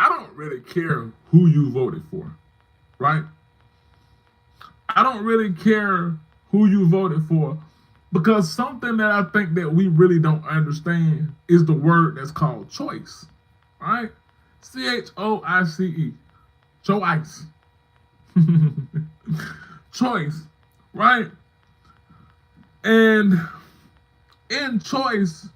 I don't really care who you voted for, right? I don't really care who you voted for, because something that I think that we really don't understand is the word that's called choice, right? CHOICE, choice, choice, right? And in choice,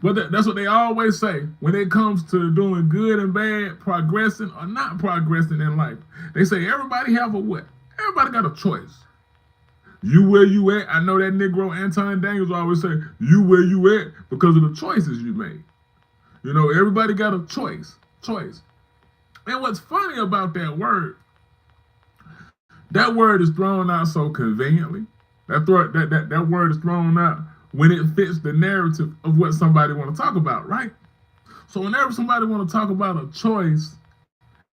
but that's what they always say when it comes to doing good and bad, progressing or not progressing in life. They say everybody have a what? Everybody got a choice. You where you at? I know that Negro Anton Daniels always say, you where you at because of the choices you made. You know, everybody got a choice. And what's funny about that word is thrown out so conveniently. That word is thrown out when it fits the narrative of what somebody want to talk about, right? So whenever somebody want to talk about a choice,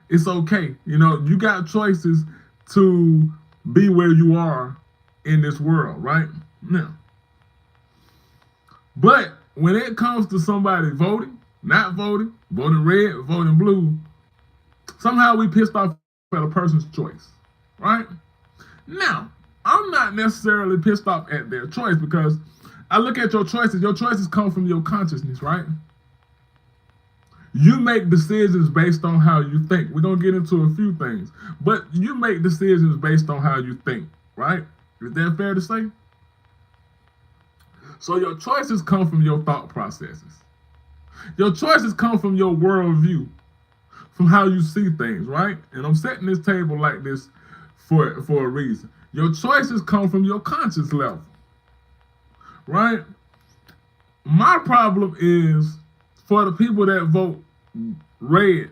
it's okay. You know, you got choices to be where you are in this world, right? Now, but when it comes to somebody voting, not voting, voting red, voting blue, somehow we pissed off at a person's choice, right? Now, I'm not necessarily pissed off at their choice, because I look at your choices come from your consciousness, right? You make decisions based on how you think. We're going to get into a few things, but you make decisions based on how you think, right? Is that fair to say? So your choices come from your thought processes. Your choices come from your worldview, from how you see things, right? And I'm setting this table like this for a reason. Your choices come from your conscious level, right? My problem is for the people that vote red.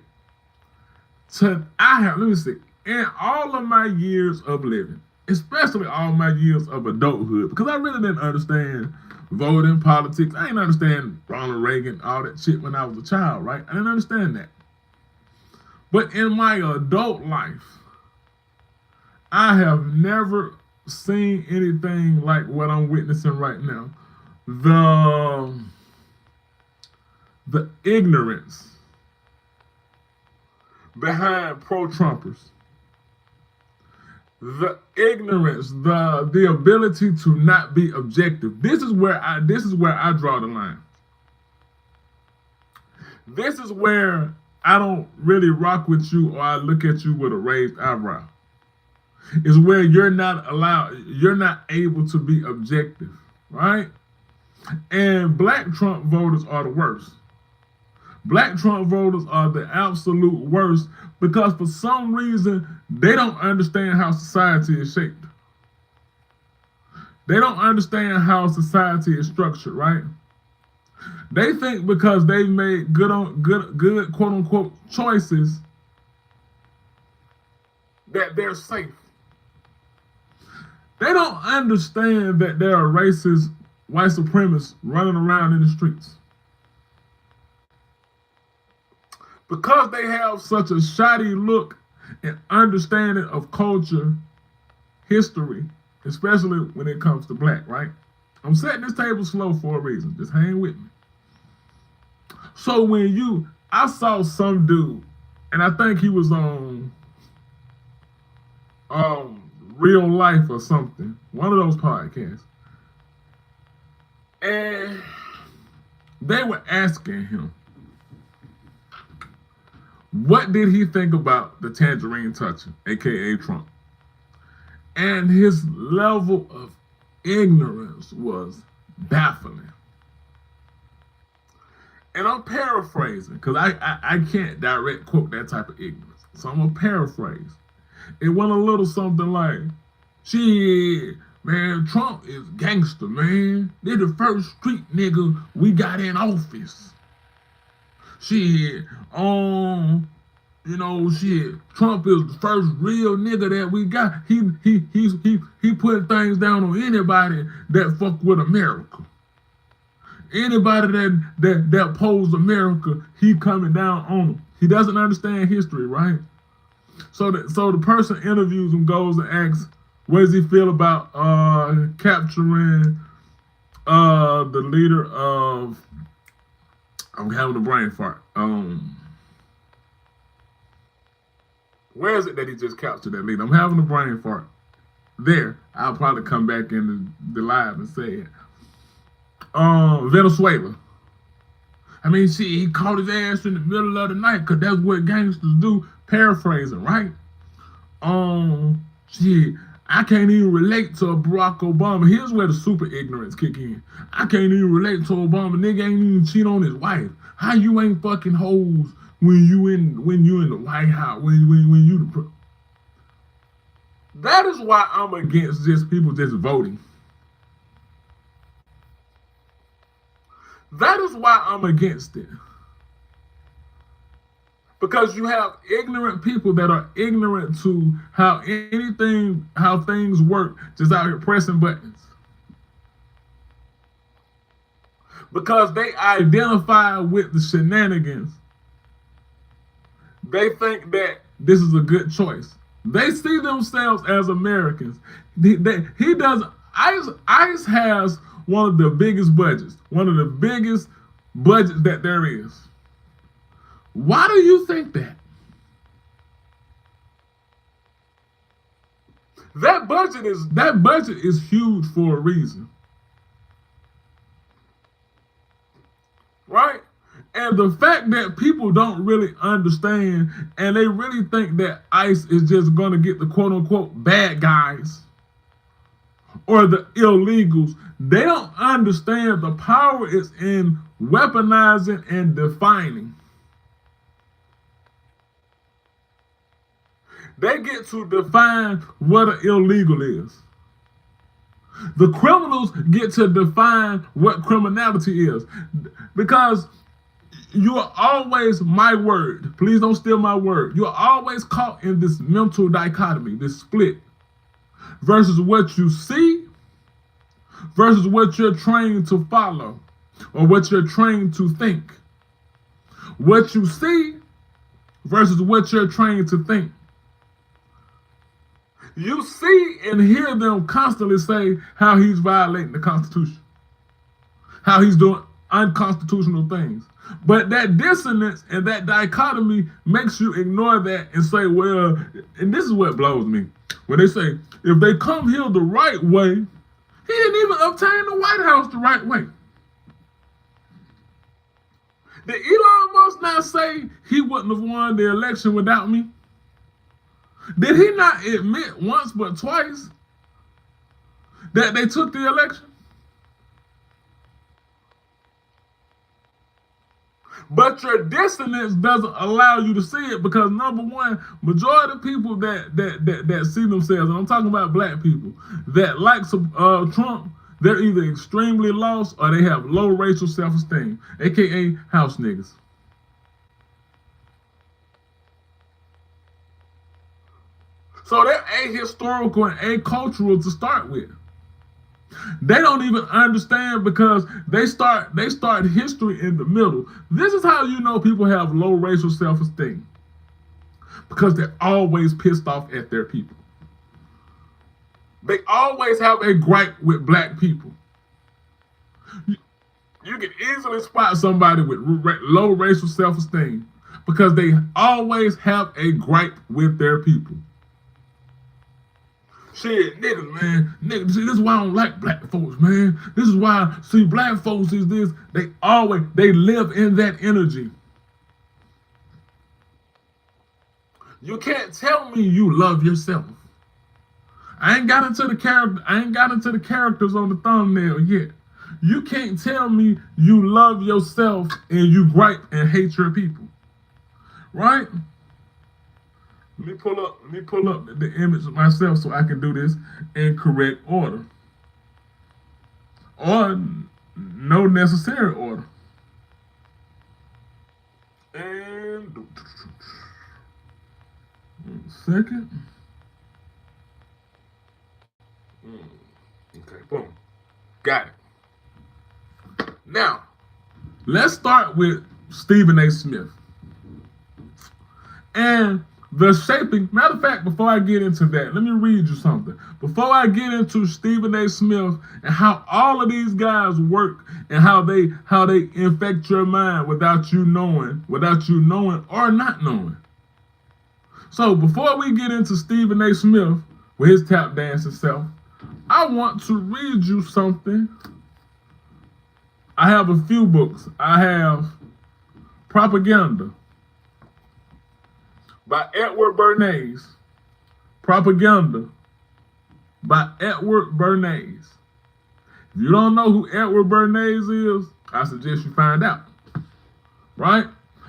Let me see, in all of my years of living, especially all my years of adulthood, because I really didn't understand voting, politics. I didn't understand Ronald Reagan, all that shit when I was a child, right? I didn't understand that. But in my adult life, I have never seen anything like what I'm witnessing right now. The ignorance behind pro-Trumpers. The ignorance, the ability to not be objective. This is where I draw the line. This is where I don't really rock with you, or I look at you with a raised eyebrow. Is where you're not able to be objective, right? And black Trump voters are the worst. Black Trump voters are the absolute worst, because for some reason they don't understand how society is shaped. They don't understand how society is structured, right? They think because they've made good quote unquote choices that they're safe. They don't understand that there are racist white supremacists running around in the streets. Because they have such a shoddy look and understanding of culture, history, especially when it comes to black, right? I'm setting this table slow for a reason. Just hang with me. So I saw some dude, and I think he was on Real Life or something, one of those podcasts. And they were asking him, what did he think about the tangerine toucher, aka Trump? And his level of ignorance was baffling. And I'm paraphrasing, because I can't direct quote that type of ignorance. So I'm going to paraphrase. It went a little something like, shit, man, Trump is gangster, man. They're the first street nigga we got in office. Shit, shit, Trump is the first real nigga that we got. He putting things down on anybody that fuck with America. Anybody that oppose America, he coming down on them. He doesn't understand history, right? So the person interviews him, goes and asks, what does he feel about capturing the leader of, I'm having a brain fart. Where is it that he just captured that lead? I'm having a brain fart. There, I'll probably come back in the live and say it. Venezuela. I mean, he caught his ass in the middle of the night because that's what gangsters do. Paraphrasing, right? Shit, I can't even relate to Barack Obama. Here's where the super ignorance kick in. I can't even relate to Obama. Nigga ain't even cheat on his wife. How you ain't fucking hoes when you in the White House? When you the That is why I'm against just people just voting. That is why I'm against it. Because you have ignorant people that are ignorant to how things work, just out here pressing buttons. Because they identify with the shenanigans. They think that this is a good choice. They see themselves as Americans. ICE has one of the biggest budgets, that there is. Why do you think that? That budget is huge for a reason. Right? And the fact that people don't really understand and they really think that ICE is just going to get the quote unquote bad guys or the illegals, they don't understand the power is in weaponizing and defining. They get to define what an illegal is. The criminals get to define what criminality is. Because you are always, my word, please don't steal my word, you're always caught in this mental dichotomy, this split, versus what you see, versus what you're trained to follow, or what you're trained to think. What you see versus what you're trained to think. You see and hear them constantly say how he's violating the Constitution, how he's doing unconstitutional things. But that dissonance and that dichotomy makes you ignore that and say, well, and this is what blows me. When they say, if they come here the right way, he didn't even obtain the White House the right way. Did Elon Musk not say he wouldn't have won the election without me? Did he not admit once but twice that they took the election? But your dissonance doesn't allow you to see it because, number one, majority of people that see themselves, and I'm talking about black people, that like Trump, they're either extremely lost or they have low racial self-esteem, aka house niggas. So they're ahistorical and acultural to start with. They don't even understand because they start history in the middle. This is how you know people have low racial self-esteem. Because they're always pissed off at their people. They always have a gripe with black people. You can easily spot somebody with low racial self-esteem because they always have a gripe with their people. Shit, niggas, man. Niggas, see, this is why I don't like black folks, man. This is why, see, black folks is this. They live in that energy. You can't tell me you love yourself. I ain't got into the characters on the thumbnail yet. You can't tell me you love yourself and you gripe and hate your people. Right? Let me pull up the image of myself so I can do this in correct order. Or no necessary order. And 1 second. Okay, boom. Got it. Now, let's start with Stephen A. Smith. And the shaping, matter of fact, before I get into that, let me read you something. Before I get into Stephen A. Smith and how all of these guys work and how they infect your mind without you knowing or not knowing. So before we get into Stephen A. Smith with his tap dancing self, I want to read you something. I have a few books. I have Propaganda by Edward Bernays. Propaganda by Edward Bernays. If you don't know who Edward Bernays is, I suggest you find out. Right?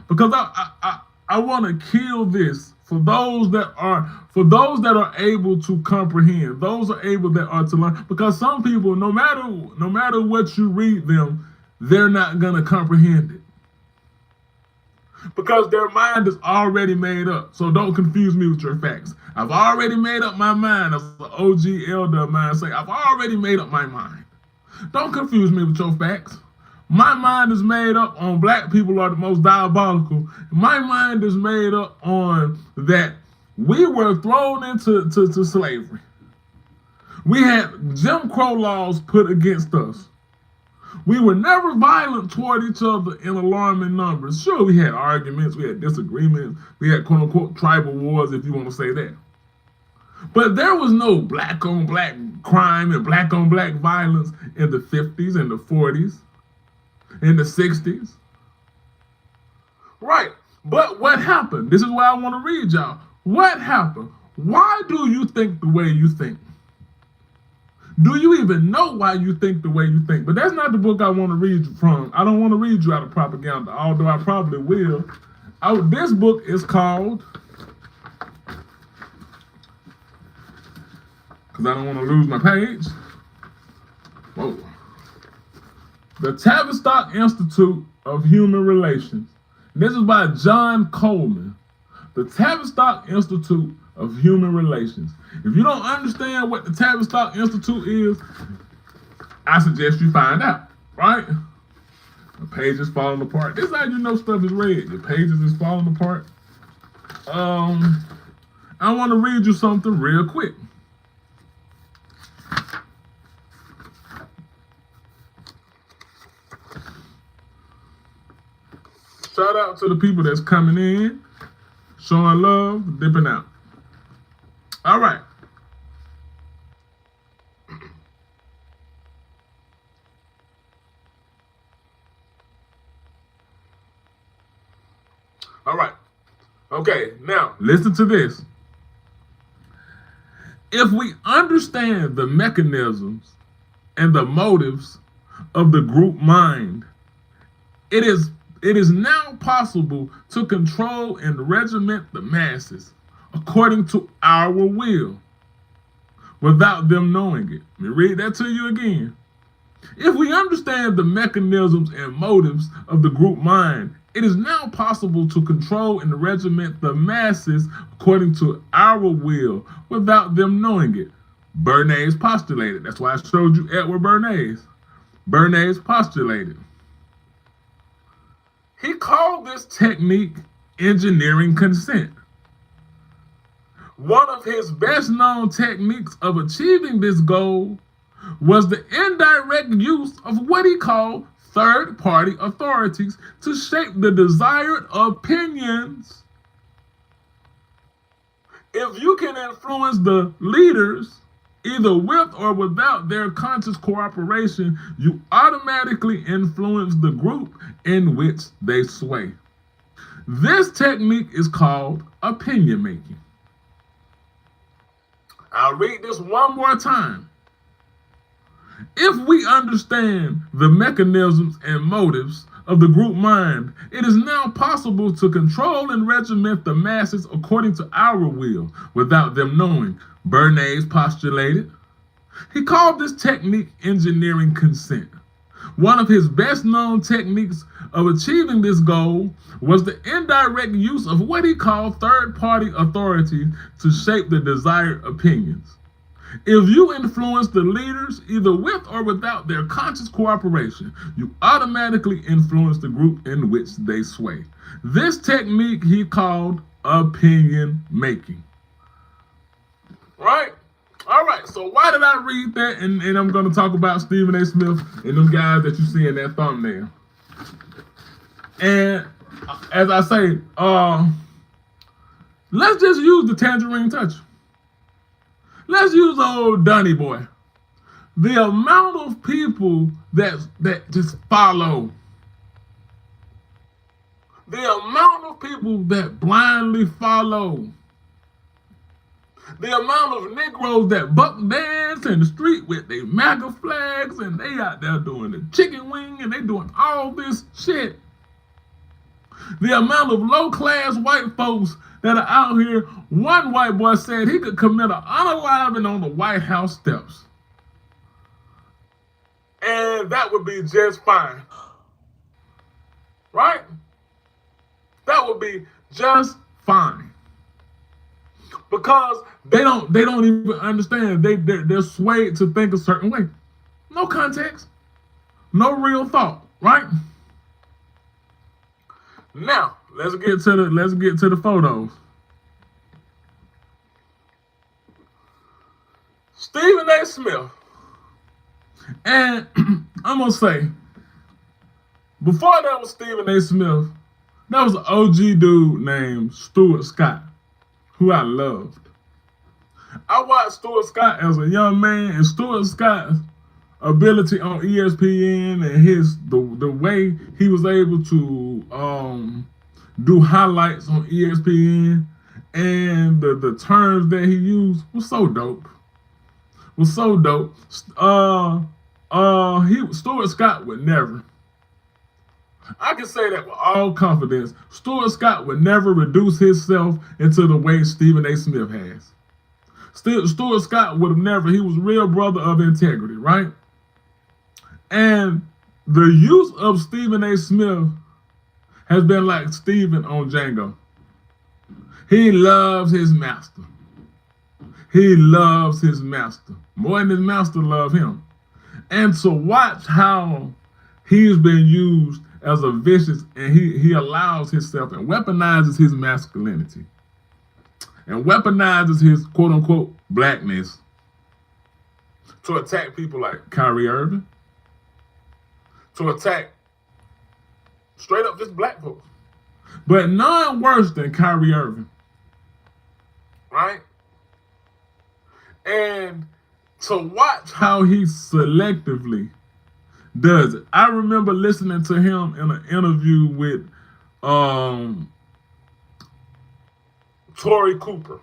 Because I want to kill this for those that are able to comprehend, those are able that are to learn. Because some people, no matter what you read them, they're not gonna comprehend it. Because their mind is already made up. So don't confuse me with your facts. I've already made up my mind, as the OG elder of mine say. I've already made up my mind. Don't confuse me with your facts. My mind is made up on black people are the most diabolical. My mind is made up on that we were thrown into slavery. We had Jim Crow laws put against us. We were never violent toward each other in alarming numbers. Sure, we had arguments, we had disagreements, we had quote unquote tribal wars, if you want to say that. But there was no black on black crime and black on black violence in the 50s and the 40s, in the 60s. Right. But what happened? This is what I want to read y'all. What happened? Why do you think the way you think? Do you even know why you think the way you think? But that's not the book I want to read you from. I don't want to read you out of Propaganda, although I probably will. This book is called, because I don't want to lose my page. Whoa. The Tavistock Institute of Human Relations. This is by John Coleman. The Tavistock Institute of Human Relations. If you don't understand what the Tavistock Institute is, I suggest you find out, right? The page is falling apart. This is how you know stuff is read. Your pages is falling apart. I want to read you something real quick. Shout out to the people that's coming in, showing love, dipping out. All right. All right. Okay, now listen to this. If we understand the mechanisms and the motives of the group mind, it is now possible to control and regiment the masses according to our will without them knowing it. Let me read that to you again. If we understand the mechanisms and motives of the group mind, it is now possible to control and regiment the masses according to our will without them knowing it. Bernays postulated. That's why I showed you Edward Bernays. Bernays postulated. He called this technique engineering consent. One of his best known techniques of achieving this goal was the indirect use of what he called third-party authorities to shape the desired opinions. If you can influence the leaders, either with or without their conscious cooperation, you automatically influence the group in which they sway. This technique is called opinion making. I'll read this one more time. If we understand the mechanisms and motives of the group mind, it is now possible to control and regiment the masses according to our will without them knowing. Bernays postulated. He called this technique engineering consent. One of his best known techniques of achieving this goal was the indirect use of what he called third-party authority to shape the desired opinions. If you influence the leaders, either with or without their conscious cooperation, you automatically influence the group in which they sway. This technique he called opinion making. Right? All right, so why did I read that? And I'm going to talk about Stephen A. Smith and them guys that you see in that thumbnail. And as I say, Let's just use the Tangerine Touch. Let's use old Dunny Boy. The amount of people that just follow, the amount of people that blindly follow, the amount of Negroes that buck dance in the street with their MAGA flags and they out there doing the chicken wing and they doing all this shit. The amount of low-class white folks that are out here. One white boy said he could commit an unaliving on the White House steps. And that would be just fine. Right? That would be just fine. Because they don't even understand. They're swayed to think a certain way. No context. No real thought, right? Now, let's get to the photos. Stephen A. Smith. And I'm gonna say, before that was Stephen A. Smith, that was an OG dude named Stuart Scott, who I loved. I watched Stuart Scott as a young man, and Stuart Scott's ability on ESPN and the way he was able to do highlights on ESPN and the terms that he used was so dope. Stuart Scott would never. I can say that with all confidence. Stuart Scott would never reduce himself into the way Stephen A. Smith has. Stuart Scott would have never. He was a real brother of integrity, right? And the use of Stephen A. Smith has been like Stephen on Django. He loves his master. He loves his master more than his master loves him. And to watch how he's been used as a vicious, and he allows himself and weaponizes his masculinity and weaponizes his quote unquote blackness to attack people like Kyrie Irving, to attack straight up just black folks. But none worse than Kyrie Irving, right? And to watch how he selectively does it. I remember listening to him in an interview with Tori Cooper.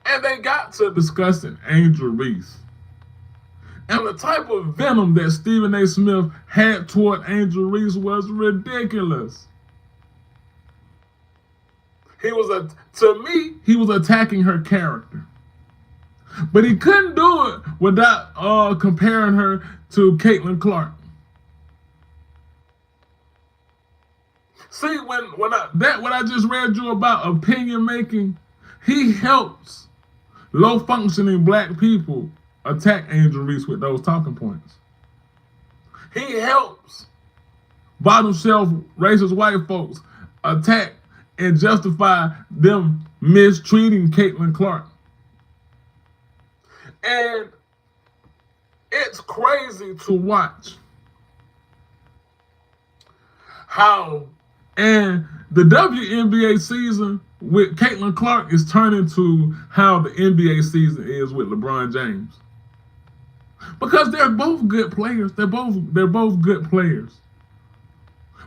And they got to discussing Angel Reese. And the type of venom that Stephen A. Smith had toward Angel Reese was ridiculous. He was attacking her character. But he couldn't do it without comparing her to Caitlin Clark. See, what I just read you about opinion making, he helps low functioning black people attack Angel Reese with those talking points. He helps bottom shelf racist white folks attack and justify them mistreating Caitlin Clark. And it's crazy to watch how, and the WNBA season with Caitlin Clark is turning to how the NBA season is with LeBron James. Because they're both good players. They're both good players.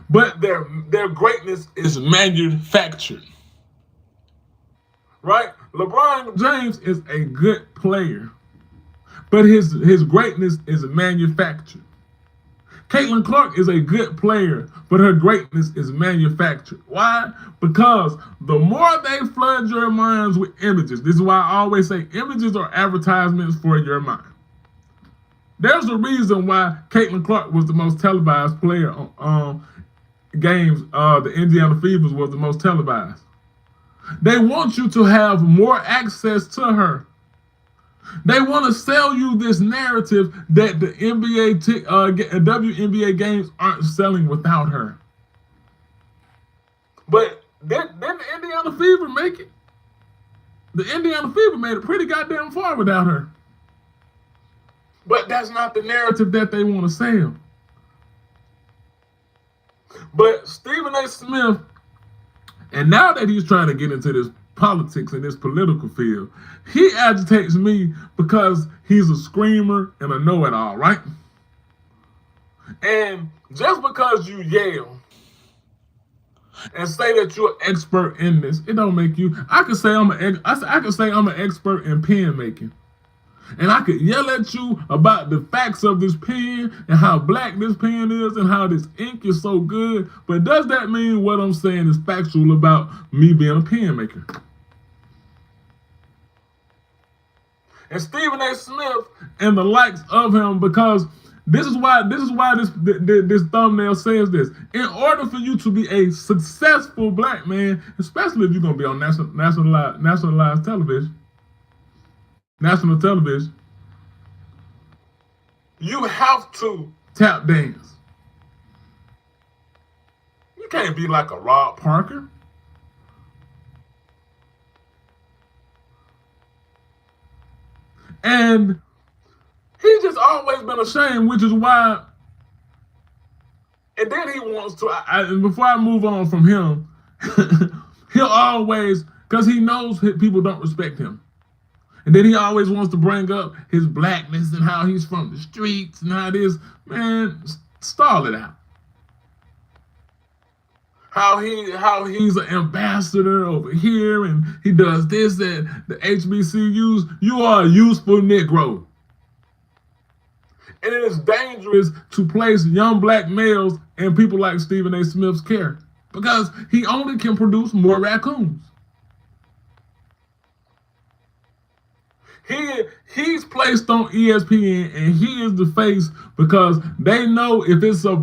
But their greatness is manufactured. Right? LeBron James is a good player. But his greatness is manufactured. Caitlin Clark is a good player, but her greatness is manufactured. Why? Because the more they flood your minds with images, this is why I always say images are advertisements for your mind. There's a reason why Caitlin Clark was the most televised player on games. The Indiana Fevers was the most televised. They want you to have more access to her. They want to sell you this narrative that the WNBA games aren't selling without her. But didn't the Indiana Fever make it? The Indiana Fever made it pretty goddamn far without her. But that's not the narrative that they want to sell. But Stephen A. Smith And now that he's trying to get into this politics and this political field, he agitates me because he's a screamer and a know-it-all, right? And just because you yell and say that you're an expert in this, it don't make you. I could say I'm an expert in pen making. And I could yell at you about the facts of this pen and how black this pen is and how this ink is so good. But does that mean what I'm saying is factual about me being a pen maker? And Stephen A. Smith and the likes of him, because this is why this thumbnail says this. In order for you to be a successful black man, especially if you're gonna be on national television, you have to tap dance. You can't be like a Rob Parker. And he's just always been ashamed, which is why. And then he wants to. And before I move on from him, he'll always, because he knows people don't respect him. And then he always wants to bring up his blackness and how he's from the streets and how this, man, stall it out. How he's an ambassador over here and he does this at the HBCUs. You are a useful Negro. And it is dangerous to place young black males in people like Stephen A. Smith's care because he only can produce more raccoons. He's placed on ESPN and he is the face because they know if it's a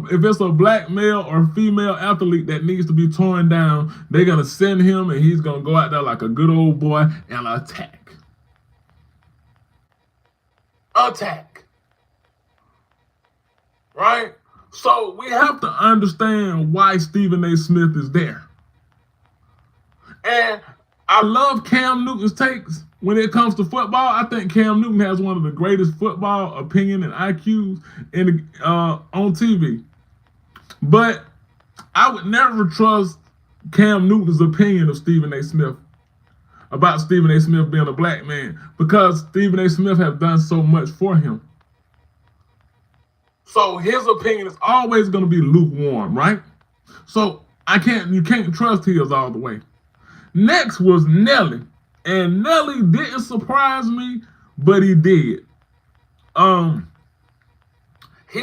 black male or female athlete that needs to be torn down, they're gonna send him and he's gonna go out there like a good old boy and attack. Right? So we have to understand why Stephen A. Smith is there. And I love Cam Newton's takes. When it comes to football, I think Cam Newton has one of the greatest football opinion and IQs on TV. But I would never trust Cam Newton's opinion of Stephen A. Smith, about Stephen A. Smith being a black man, because Stephen A. Smith has done so much for him. So his opinion is always going to be lukewarm, right? So you can't trust his all the way. Next was Nelly. And Nelly didn't surprise me, but he did. He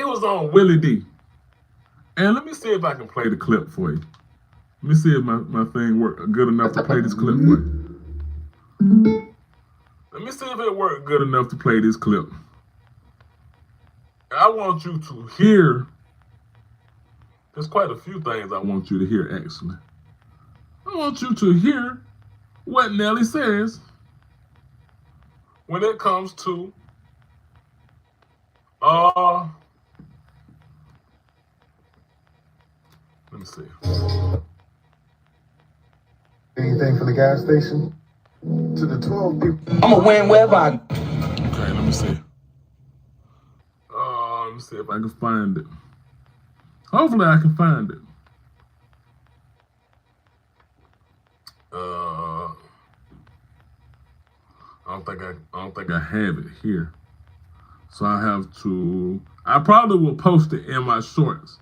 was on Willie D. And let me see if I can play the clip for you. Let me see if my thing worked good enough to play this clip for you. Let me see if it worked good enough to play this clip. I want you to hear. There's quite a few things I want you to hear, actually. I want you to hear what Nelly says when it comes to let me see. Anything from the gas station to the 12 people. I'm a win wherever I. Okay, let me see. Let me see if I can find it. Hopefully I can find it. I don't think I have it here. So I probably will post it in my shorts.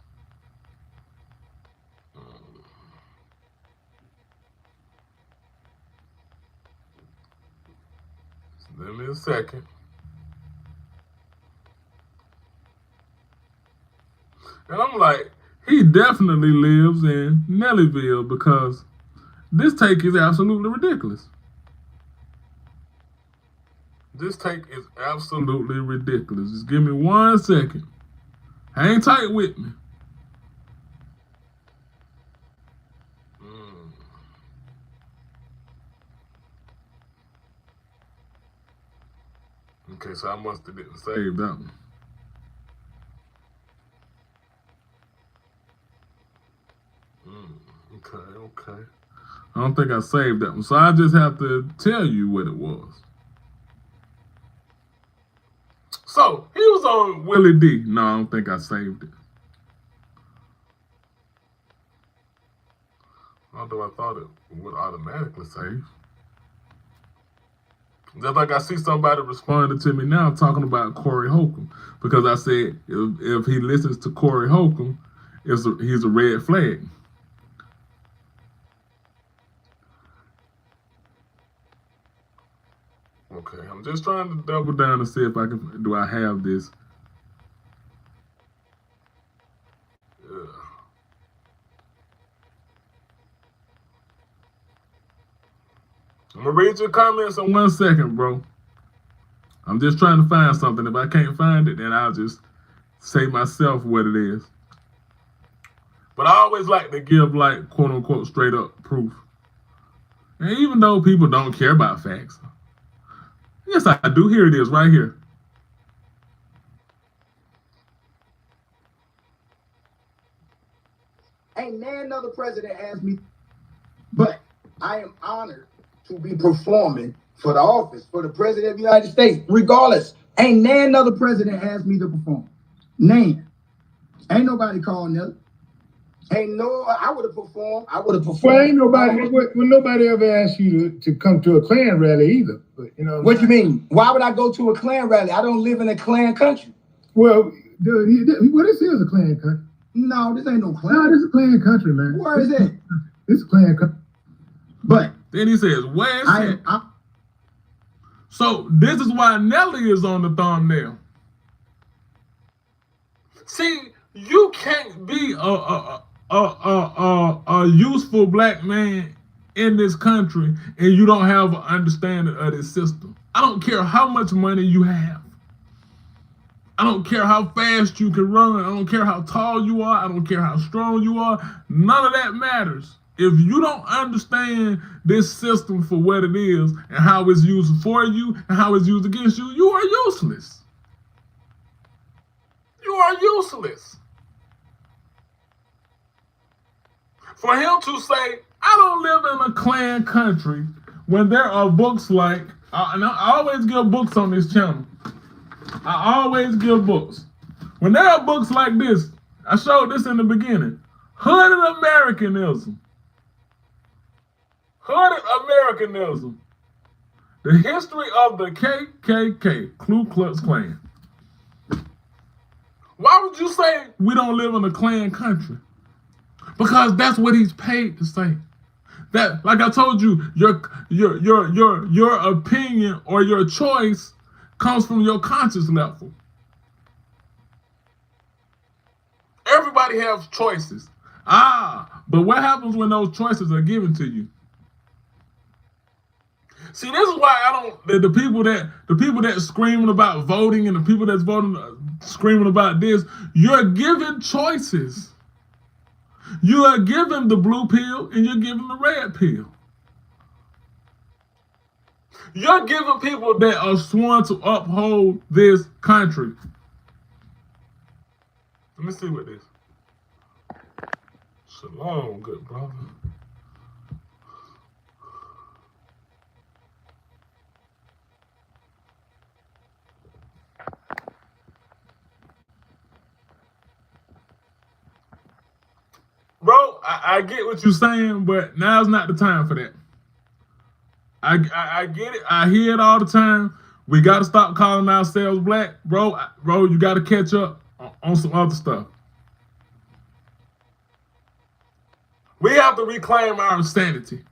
Give me a second. And I'm like, he definitely lives in Nellyville because this take is absolutely ridiculous. This take is absolutely ridiculous. Just give me 1 second. Hang tight with me. Okay, so I must have didn't save that one. Okay. I don't think I saved that one. So I just have to tell you what it was. So he was on Willie D. No, I don't think I saved it. Although I thought it would automatically save. Just like I see somebody responding to me now talking about Corey Holcomb, because I said if he listens to Corey Holcomb, he's a red flag. Okay, I'm just trying to double down to see if do I have this. I'm gonna read your comments in 1 second, bro. I'm just trying to find something. If I can't find it, then I'll just say myself what it is. But I always like to give, like, quote unquote, straight up proof. And even though people don't care about facts, yes, I do. Here it is, right here. Ain't another president asked me, but I am honored to be performing for the office, for the president of the United States. Regardless, ain't another president asked me to perform. Ain't nobody calling them. I would have performed. Well, ain't nobody ever asked you to come to a Klan rally either. But you know what you mean? Why would I go to a Klan rally? I don't live in a Klan country. Well, this is a Klan country. No, this ain't no Klan. No, this is a Klan country, man. Where is it? This is a Klan country. But then he says, where is it? So this is why Nelly is on the thumbnail. See, you can't be a useful black man in this country and you don't have an understanding of this system. I don't care how much money you have. I don't care how fast you can run. I don't care how tall you are. I don't care how strong you are. None of that matters. If you don't understand this system for what it is and how it's used for you and how it's used against you, you are useless. You are useless. For him to say, I don't live in a Klan country, when there are books like, and I always give books on this channel. I always give books. When there are books like this, I showed this in the beginning, Hooded Americanism. Hooded Americanism. The history of the KKK, Ku Klux Klan. Why would you say we don't live in a Klan country? Because that's what he's paid to say. That, like I told you, your opinion or your choice comes from your conscious level. Everybody has choices. But what happens when those choices are given to you? See, this is why the people that screaming about voting and the people that's voting screaming about this, you're given choices. You are given the blue pill and you're given the red pill. You're giving people that are sworn to uphold this country. Let me see what this. Shalom, good brother. Bro, I get what you're saying, but now's not the time for that. I get it. I hear it all the time. We got to stop calling ourselves black. Bro, you got to catch up on some other stuff. We have to reclaim our sanity.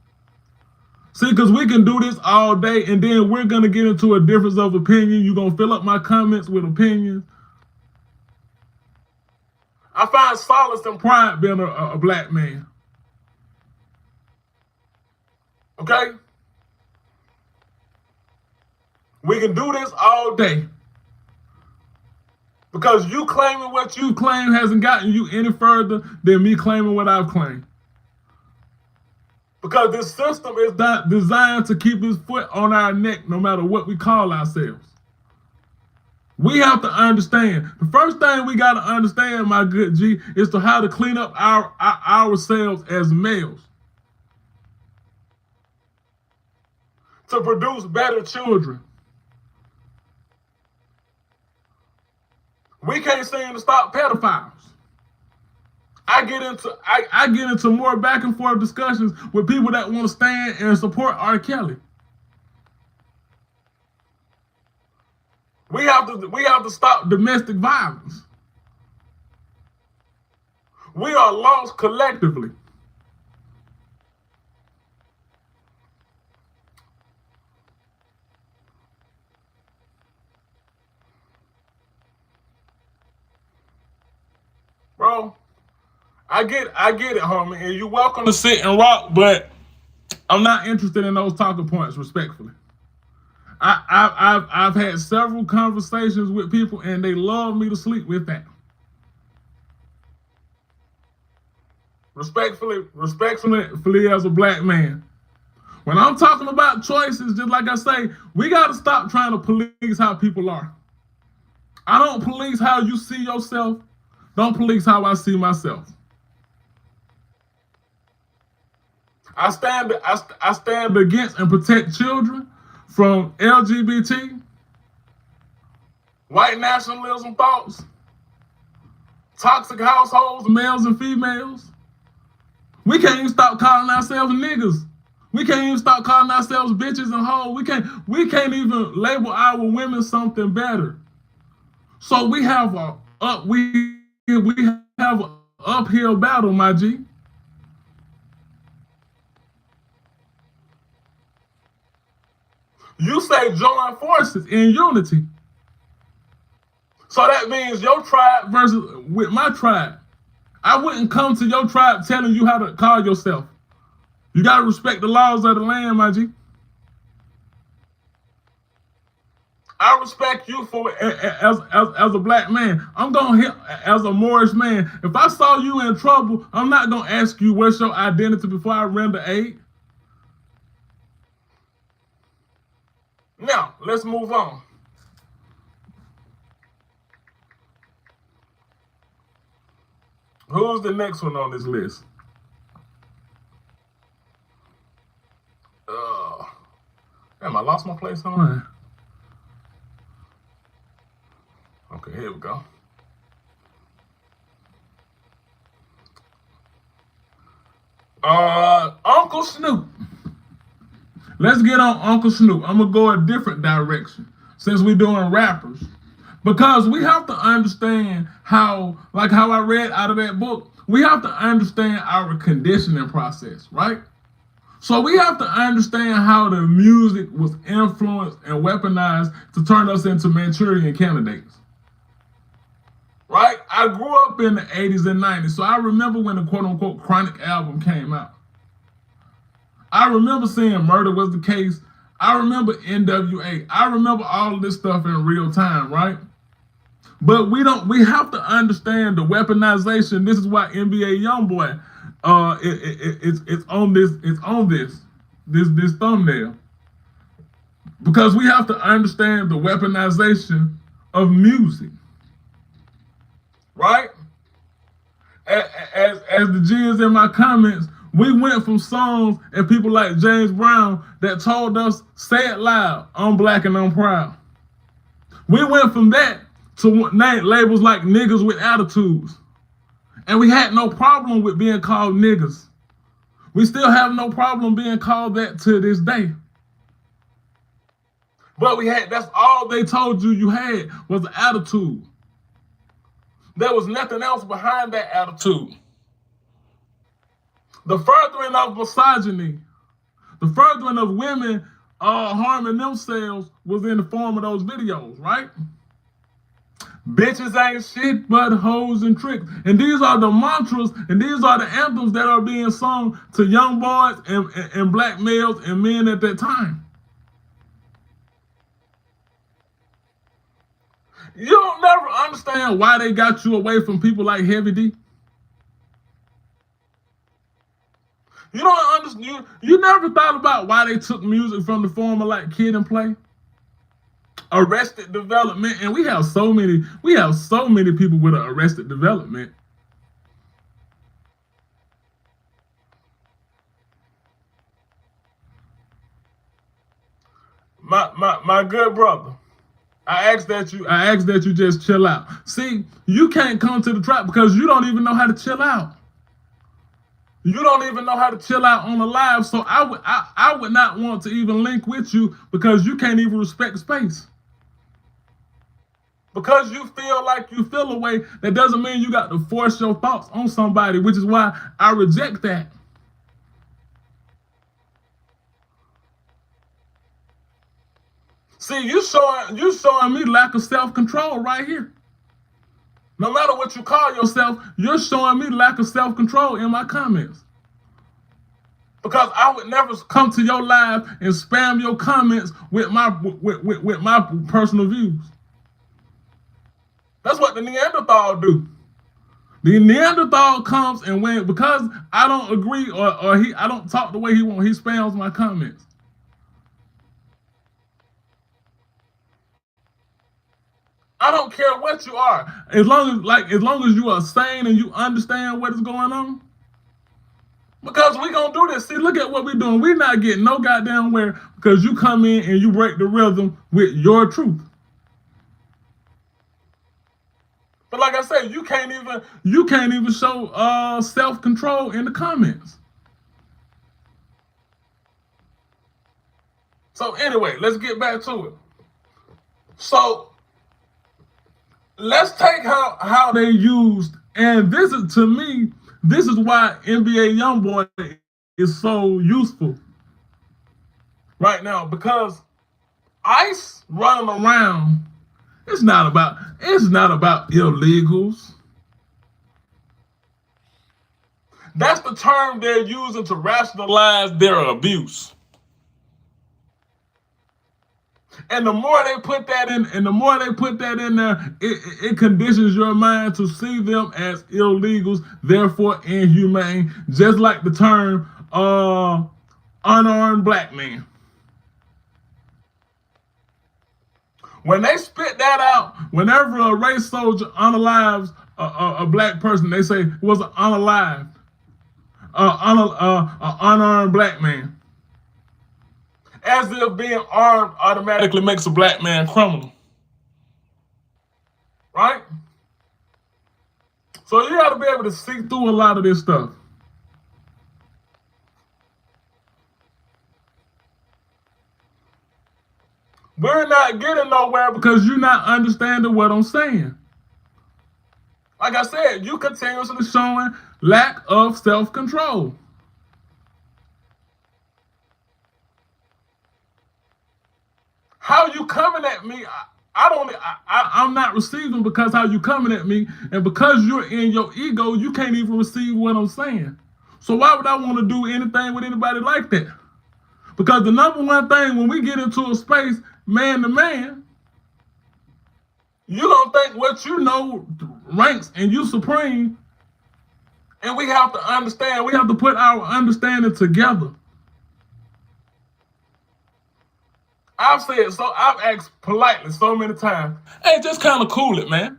See, because we can do this all day, and then we're going to get into a difference of opinion. You're going to fill up my comments with opinions. I find solace and pride being a black man. Okay? We can do this all day. Because you claiming what you claim hasn't gotten you any further than me claiming what I've claimed. Because this system is not designed to keep its foot on our neck no matter what we call ourselves. We have to understand. The first thing we got to understand, my good G, is to how to clean up ourselves as males. To produce better children. We can't seem to stop pedophiles. I get into more back and forth discussions with people that want to stand and support R. Kelly. We have to stop domestic violence. We are lost collectively. Bro, I get it, homie, and you're welcome to sit and rock, but I'm not interested in those talking points, respectfully. I've had several conversations with people, and they love me to sleep with that. Respectfully as a black man. When I'm talking about choices, just like I say, we got to stop trying to police how people are. I don't police how you see yourself. Don't police how I see myself. I stand against and protect children from LGBT, white nationalism thoughts, toxic households, males and females. We can't even stop calling ourselves niggas. We can't even stop calling ourselves bitches and hoes. We can't even label our women something better. So we have an uphill battle, my G. You say join forces in unity. So that means your tribe versus with my tribe. I wouldn't come to your tribe telling you how to call yourself. You gotta respect the laws of the land, my G. I respect you for as a black man. I'm gonna help as a Moorish man. If I saw you in trouble, I'm not gonna ask you what's your identity before I render aid. Now, let's move on. Who's the next one on this list? Damn, I lost my place on. Okay, here we go. Uncle Snoop. Let's get on Uncle Snoop. I'm gonna go a different direction since we're doing rappers. Because we have to understand how I read out of that book, we have to understand our conditioning process, right? So we have to understand how the music was influenced and weaponized to turn us into Manchurian candidates. Right? I grew up in the 80s and 90s, so I remember when the quote-unquote Chronic album came out. I remember seeing Murder Was the Case. I remember NWA. I remember all of this stuff in real time, right? But we have to understand the weaponization. This is why NBA Youngboy, it's on this thumbnail. Because we have to understand the weaponization of music. Right? As the G is in my comments, we went from songs and people like James Brown that told us, say it loud, I'm black and I'm proud. We went from that to name labels like niggas with attitudes. And we had no problem with being called niggas. We still have no problem being called that to this day. But that's all they told you had was an attitude. There was nothing else behind that attitude. The furthering of misogyny, the furthering of women harming themselves was in the form of those videos, right? Bitches ain't shit but hoes and tricks. And these are the mantras and these are the anthems that are being sung to young boys and black males and men at that time. You don't never understand why they got you away from people like Heavy D. You don't understand. You never thought about why they took music from the form of like Kid and Play, Arrested Development, and we have so many people with an Arrested Development. My good brother, I ask that you just chill out. See, you can't come to the trap because you don't even know how to chill out. You don't even know how to chill out on the live, so I would not want to even link with you because you can't even respect space. Because you feel like you feel a way, that doesn't mean you got to force your thoughts on somebody, which is why I reject that. See, you showing me lack of self-control right here. No matter what you call yourself, you're showing me lack of self-control in my comments. Because I would never come to your live and spam your comments with my personal views. That's what the Neanderthal do. The Neanderthal comes and because I don't agree or I don't talk the way he wants, he spams my comments. I don't care what you are, as long as you are sane and you understand what is going on. Because we gonna do this. See, look at what we're doing. We're not getting no goddamn where because you come in and you break the rhythm with your truth. But like I said, you can't even show self-control in the comments. So anyway, let's get back to it. So let's take how they used, and this is, to me, this is why NBA YoungBoy is so useful right now, because ICE running around, it's not about illegals. That's the term they're using to rationalize their abuse. And the more they put that in, there, it conditions your mind to see them as illegals, therefore inhumane, just like the term unarmed black man. When they spit that out, whenever a race soldier unalives a black person, they say it was an unalived, unarmed black man. As if being armed automatically makes a black man criminal. Right? So you got to be able to see through a lot of this stuff. We're not getting nowhere because you're not understanding what I'm saying. Like I said, you continuously showing lack of self-control. How you coming at me? I'm not receiving because how you coming at me, and because you're in your ego, you can't even receive what I'm saying. So why would I want to do anything with anybody like that? Because the number one thing when we get into a space, man to man, you don't think what you know ranks and you supreme, and we have to understand, we have to put our understanding together. I've asked politely so many times, hey, just kind of cool it, man.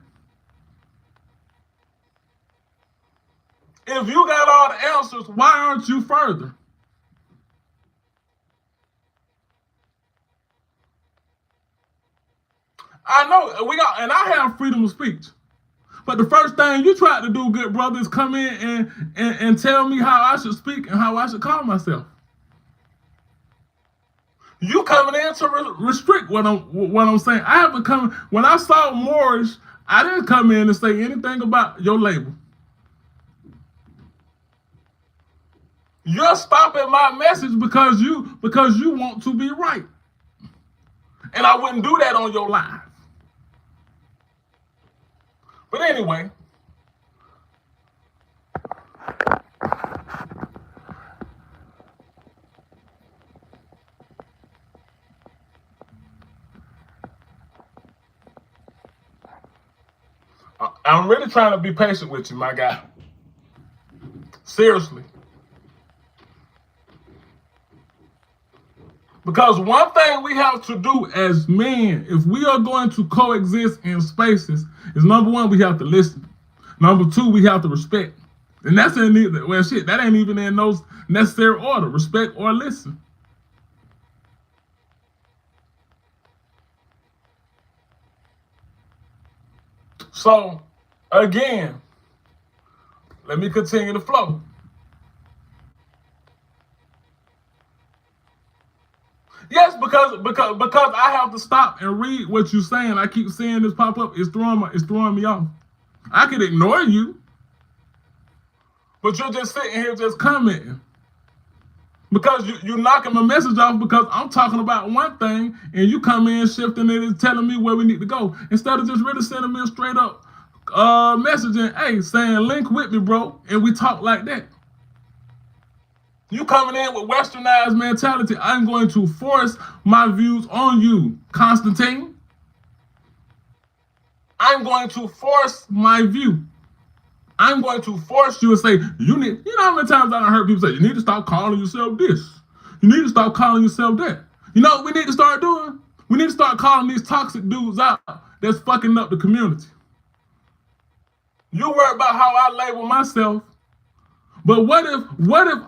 If you got all the answers, why aren't you further? I know and I have freedom of speech. But the first thing you tried to do, good brother, is come in and tell me how I should speak and how I should call myself. You coming in to restrict what I'm saying. I haven't come. When I saw Moorish, I didn't come in and say anything about your label. You're stopping my message because you want to be right, and I wouldn't do that on your live. But anyway. I'm really trying to be patient with you, my guy. Seriously. Because one thing we have to do as men, if we are going to coexist in spaces, is number one, we have to listen. Number two, we have to respect. And that's that ain't even in those necessary order, respect or listen. So, again, let me continue the flow. Yes, because I have to stop and read what you're saying. I keep seeing this pop up. It's throwing me off. I could ignore you, but you're just sitting here just commenting. Because you're knocking my message off because I'm talking about one thing and you come in shifting it and telling me where we need to go. Instead of just really sending me a straight up messaging, hey, saying link with me, bro, and we talk like that. You coming in with westernized mentality. I'm going to force my views on you, Constantine. I'm going to force my view. I'm going to force you and say, you know how many times I heard people say, you need to stop calling yourself this. You need to stop calling yourself that. You know what we need to start doing? We need to start calling these toxic dudes out that's fucking up the community. You worry about how I label myself, but what if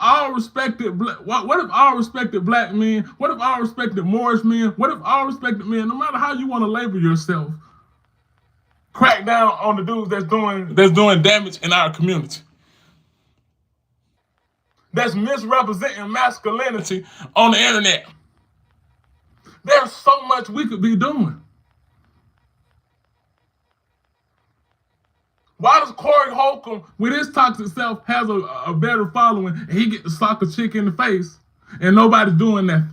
all respected black men, what if all respected Moorish men, what if all respected men, no matter how you want to label yourself, crack down on the dudes that's doing damage in our community, that's misrepresenting masculinity on the internet. There's so much we could be doing. Why does Corey Holcomb, with his toxic self, has a better following and he get to sock a chick in the face and nobody's doing nothing?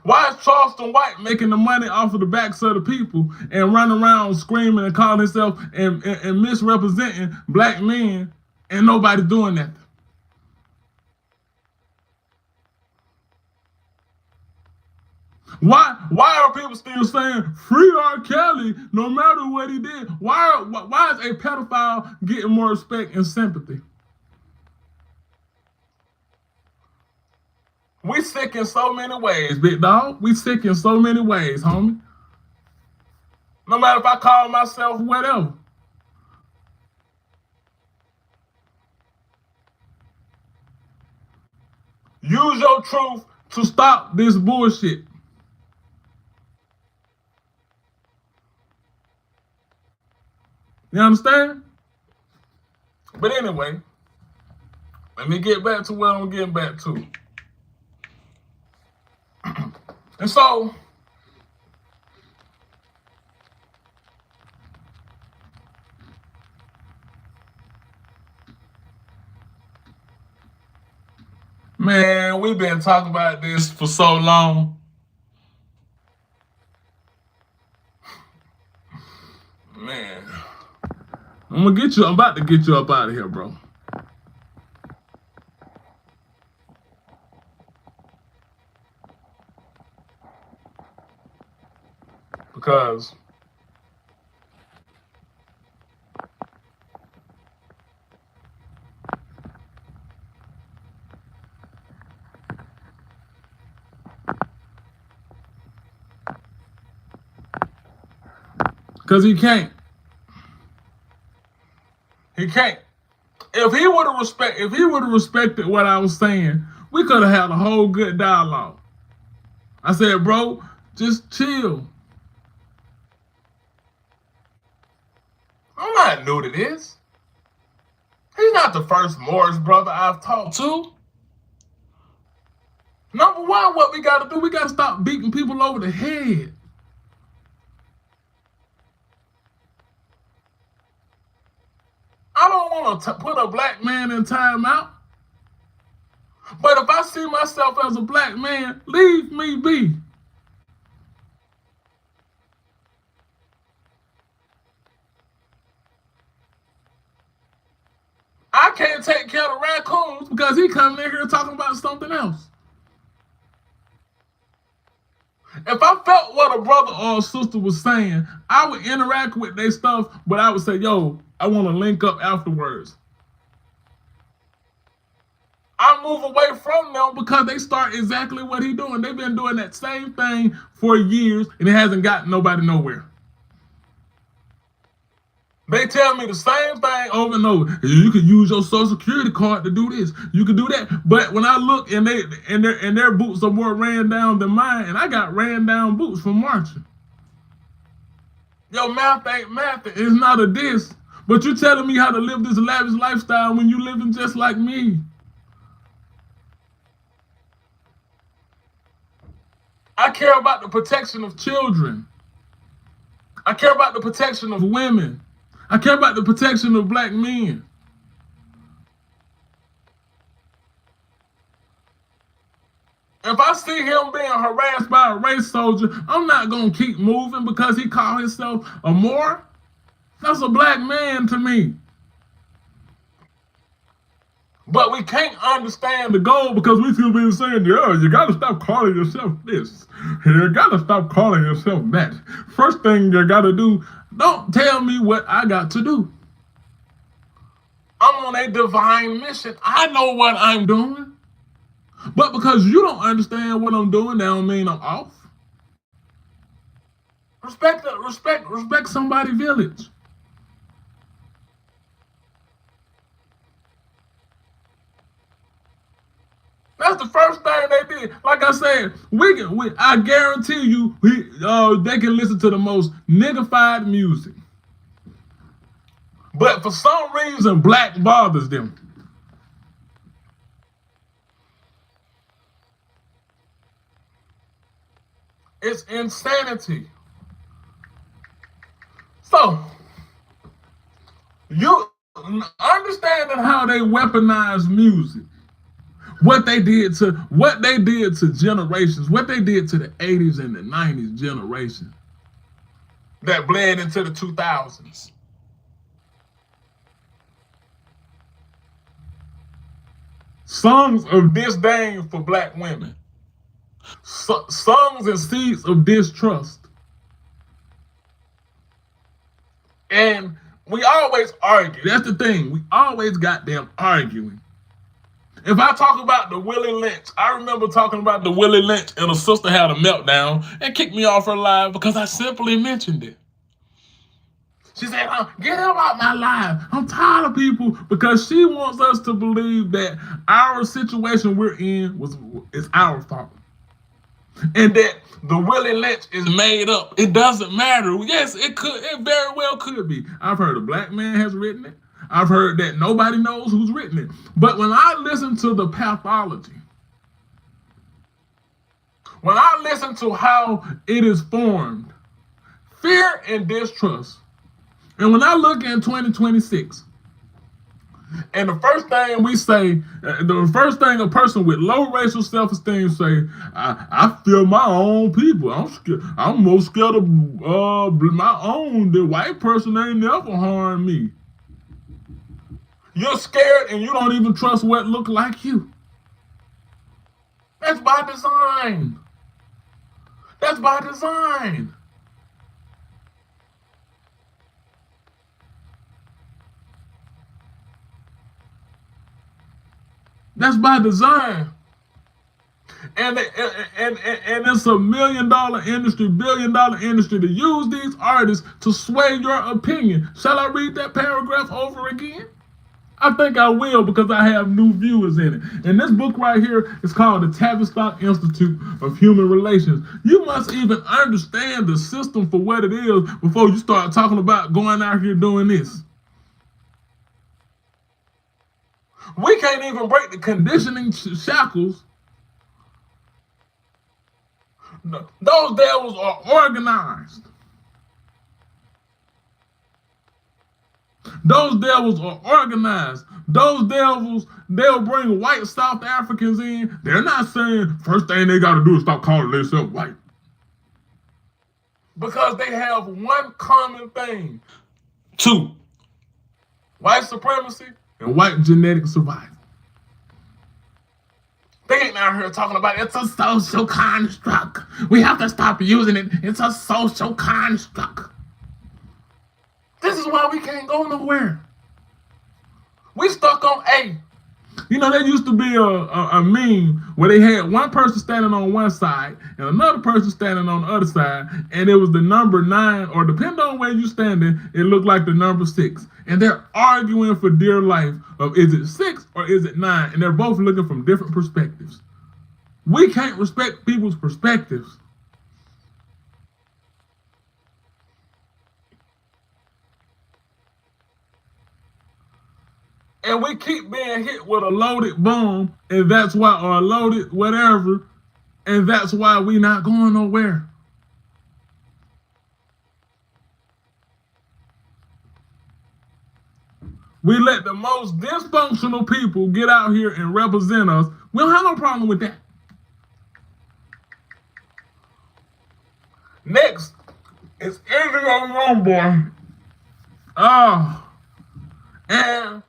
Why is Charleston White making the money off of the backs of the people and running around screaming and calling himself and misrepresenting black men and nobody doing nothing? Why are people still saying free R. Kelly no matter what he did? Why is a pedophile getting more respect and sympathy? We sick in so many ways, big dog. We sick in so many ways, homie. No matter if I call myself whatever. Use your truth to stop this bullshit. You understand? But anyway, let me get back to what I'm getting back to. And so, man, we've been talking about this for so long. Man, I'm about to get you up out of here, bro. Because he can't. He can't. If he would have respected what I was saying, we could have had a whole good dialogue. I said, bro, just chill. I'm not new to this. He's not the first Morris brother I've talked to. Number one, what we gotta do, we gotta stop beating people over the head. I don't want to put a black man in timeout. But if I see myself as a black man, leave me be. I can't take care of raccoons because he coming in here talking about something else. If I felt what a brother or a sister was saying, I would interact with their stuff, but I would say, yo, I want to link up afterwards. I move away from them because they start exactly what he's doing. They've been doing that same thing for years and it hasn't gotten nobody nowhere. They tell me the same thing over and over. You can use your social security card to do this. You can do that. But when I look and their boots are more ran down than mine, and I got ran down boots from marching. Your math ain't math. It's not a diss. But you're telling me how to live this lavish lifestyle when you living just like me. I care about the protection of children. I care about the protection of women. I care about the protection of black men. If I see him being harassed by a race soldier, I'm not going to keep moving because he called himself a Moor. That's a black man to me. But we can't understand the goal because we still been saying, yeah, you got to stop calling yourself this. You got to stop calling yourself that. First thing you got to do, don't tell me what I got to do. I'm on a divine mission. I know what I'm doing. But because you don't understand what I'm doing, that don't mean I'm off. Respect somebody's village. That's the first thing they did. Like I said, I guarantee you, they can listen to the most niggified music. But for some reason, black bothers them. It's insanity. So, you understanding how they weaponize music. What they did to generations, what they did to the 80s and the 90s generation that bled into the 2000s. Songs of disdain for black women. Songs and seeds of distrust. And we always argue. That's the thing. We always got them arguing. If I talk about the Willie Lynch, I remember talking about the Willie Lynch and a sister had a meltdown and kicked me off her live because I simply mentioned it. She said, get him out my life. I'm tired of people, because she wants us to believe that our situation we're in is our fault. And that the Willie Lynch is made up. It doesn't matter. Yes, it very well could be. I've heard a black man has written it. I've heard that nobody knows who's written it. But when I listen to the pathology, when I listen to how it is formed, fear and distrust, and when I look in 2026, and the first thing we say, the first thing a person with low racial self-esteem say, I fear my own people. I'm scared. I'm more scared of my own. The white person ain't never harmed me. You're scared and you don't even trust what look like you. That's by design. That's by design. That's by design. And it's a $1 million industry, $1 billion industry to use these artists to sway your opinion. Shall I read that paragraph over again? I think I will, because I have new viewers in it. And this book right here is called the Tavistock Institute of Human Relations. You must even understand the system for what it is before you start talking about going out here doing this. We can't even break the conditioning shackles. Those devils are organized. Those devils are organized. Those devils, they'll bring white South Africans in. They're not saying first thing they got to do is stop calling themselves white. Because they have one common thing. 2, white supremacy and white genetic survival. They ain't out here talking about it's a social construct. We have to stop using it. It's a social construct. This is why we can't go nowhere. We stuck on A. You know, there used to be a meme where they had one person standing on one side and another person standing on the other side, and it was the number 9, or depending on where you're standing, it looked like the number 6. And they're arguing for dear life of is it 6 or is it 9? And they're both looking from different perspectives. We can't respect people's perspectives. And we keep being hit with a loaded bomb, and that's why, or a loaded whatever, And that's why we not going nowhere. We let the most dysfunctional people get out here and represent us. We don't have no problem with that. Next is Andrew Homeboy. Oh, and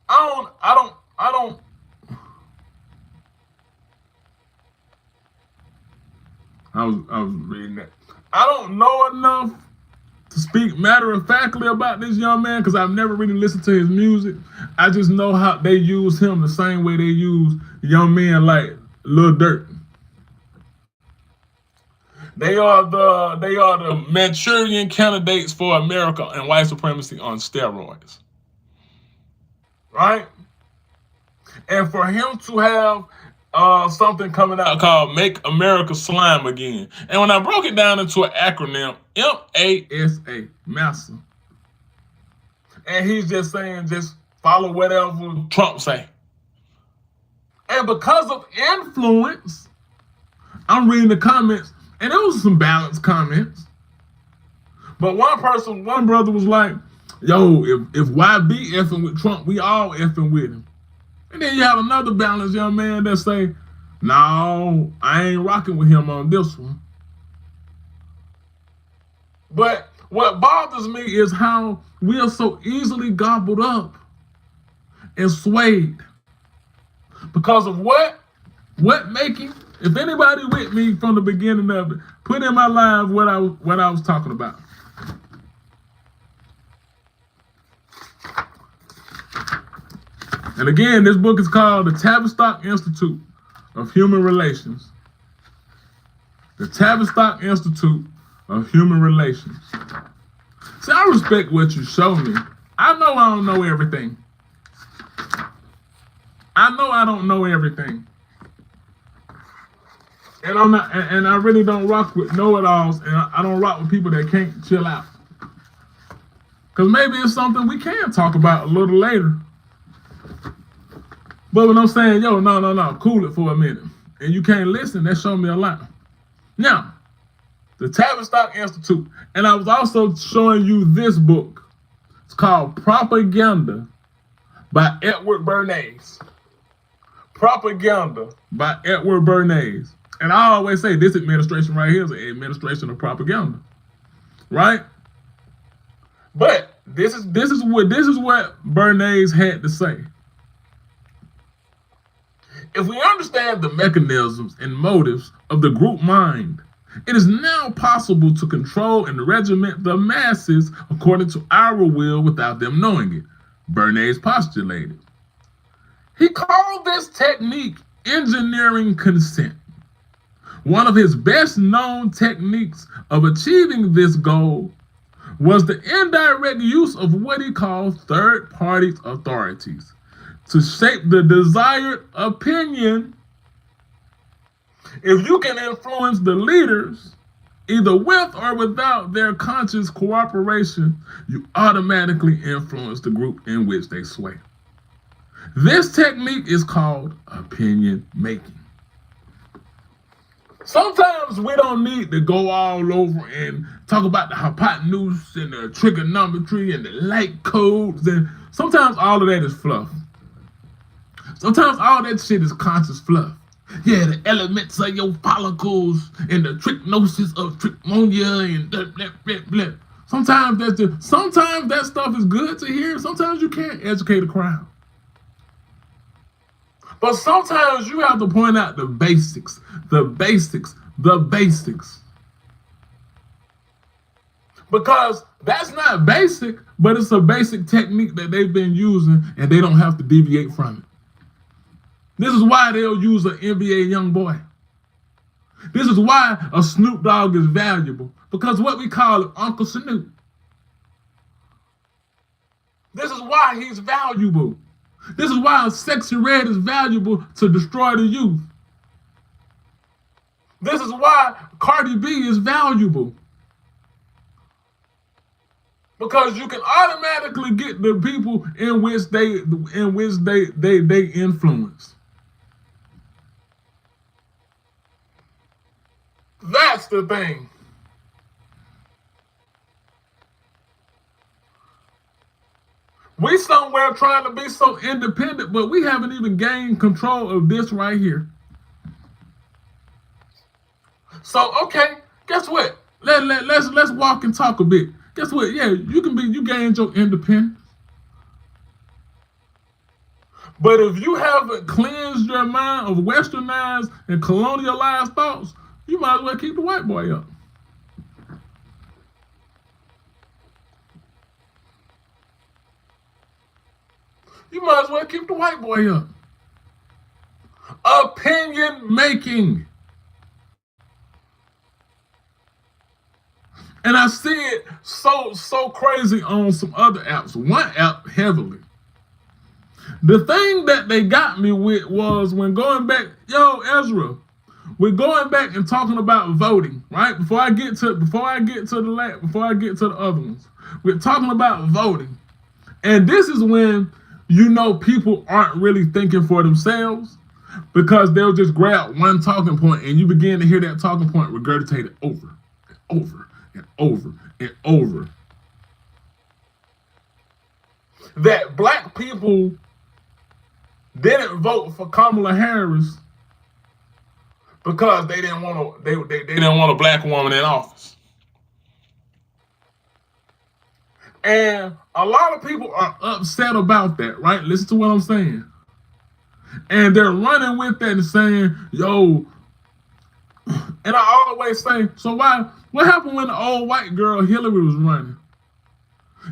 I don't. I was reading that. I don't know enough to speak matter-of-factly about this young man because I've never really listened to his music. I just know how they use him the same way they use young men like Lil Durk. They are the Manchurian candidates for America and white supremacy on steroids. Right? And for him to have something coming out called Make America Slime Again. And when I broke it down into an acronym, MASA, MASA. And he's just saying, just follow whatever Trump say. And because of influence, I'm reading the comments, and there was some balanced comments. But one brother was like, yo, if YB effing with Trump, we all effing with him. And then you have another balanced young man that say, no, I ain't rocking with him on this one. But what bothers me is how we are so easily gobbled up and swayed. Because of what making? If anybody with me from the beginning of it, put in my live what I was talking about. And again, this book is called The Tavistock Institute of Human Relations. The Tavistock Institute of Human Relations. See, I respect what you show me. I know I don't know everything. I know I don't know everything. And I'm not, and I really don't rock with know-it-alls, and I don't rock with people that can't chill out. Because maybe it's something we can talk about a little later. But when I'm saying, yo, no, cool it for a minute, and you can't listen, that showed me a lot. Now, the Tavistock Institute, and I was also showing you this book. It's called Propaganda by Edward Bernays. Propaganda by Edward Bernays. And I always say this administration right here is an administration of propaganda, right? But this is what Bernays had to say. If we understand the mechanisms and motives of the group mind, it is now possible to control and regiment the masses according to our will without them knowing it, Bernays postulated. He called this technique engineering consent. One of his best known techniques of achieving this goal was the indirect use of what he called third-party authorities to shape the desired opinion. If you can influence the leaders, either with or without their conscious cooperation, you automatically influence the group in which they sway. This technique is called opinion making. Sometimes we don't need to go all over and talk about the hypotenuse and the trigonometry and the light codes, and sometimes all of that is fluff. Sometimes all that shit is conscious fluff. Yeah, the elements of your follicles and the trichnosis of trichmonia and blah, blah, blah, blah. Sometimes that stuff is good to hear. Sometimes you can't educate a crowd. But sometimes you have to point out the basics. Because that's not basic, but it's a basic technique that they've been using and they don't have to deviate from it. This is why they'll use an NBA young boy. This is why a Snoop Dogg is valuable, because what we call it, Uncle Snoop. This is why he's valuable. This is why Sexy Red is valuable to destroy the youth. This is why Cardi B is valuable. Because you can automatically get the people in which they influence. That's the thing. We somewhere trying to be so independent, but we haven't even gained control of this right here. So, okay, guess what? Let's walk and talk a bit. Guess what? Yeah, you gained your independence. But if you haven't cleansed your mind of westernized and colonialized thoughts, you might as well keep the white boy up. You might as well keep the white boy up. Opinion making. And I see it so crazy on some other apps. One app heavily. The thing that they got me with was when going back, Ezra, we're going back and talking about voting, right? Before I get to the other ones, we're talking about voting. And this is when people aren't really thinking for themselves, because they'll just grab one talking point and you begin to hear that talking point regurgitated over and over and over and over. That black people didn't vote for Kamala Harris because they didn't want a black woman in office. And a lot of people are upset about that, right? Listen to what I'm saying. And they're running with that and saying, and I always say, so what happened when the old white girl Hillary was running?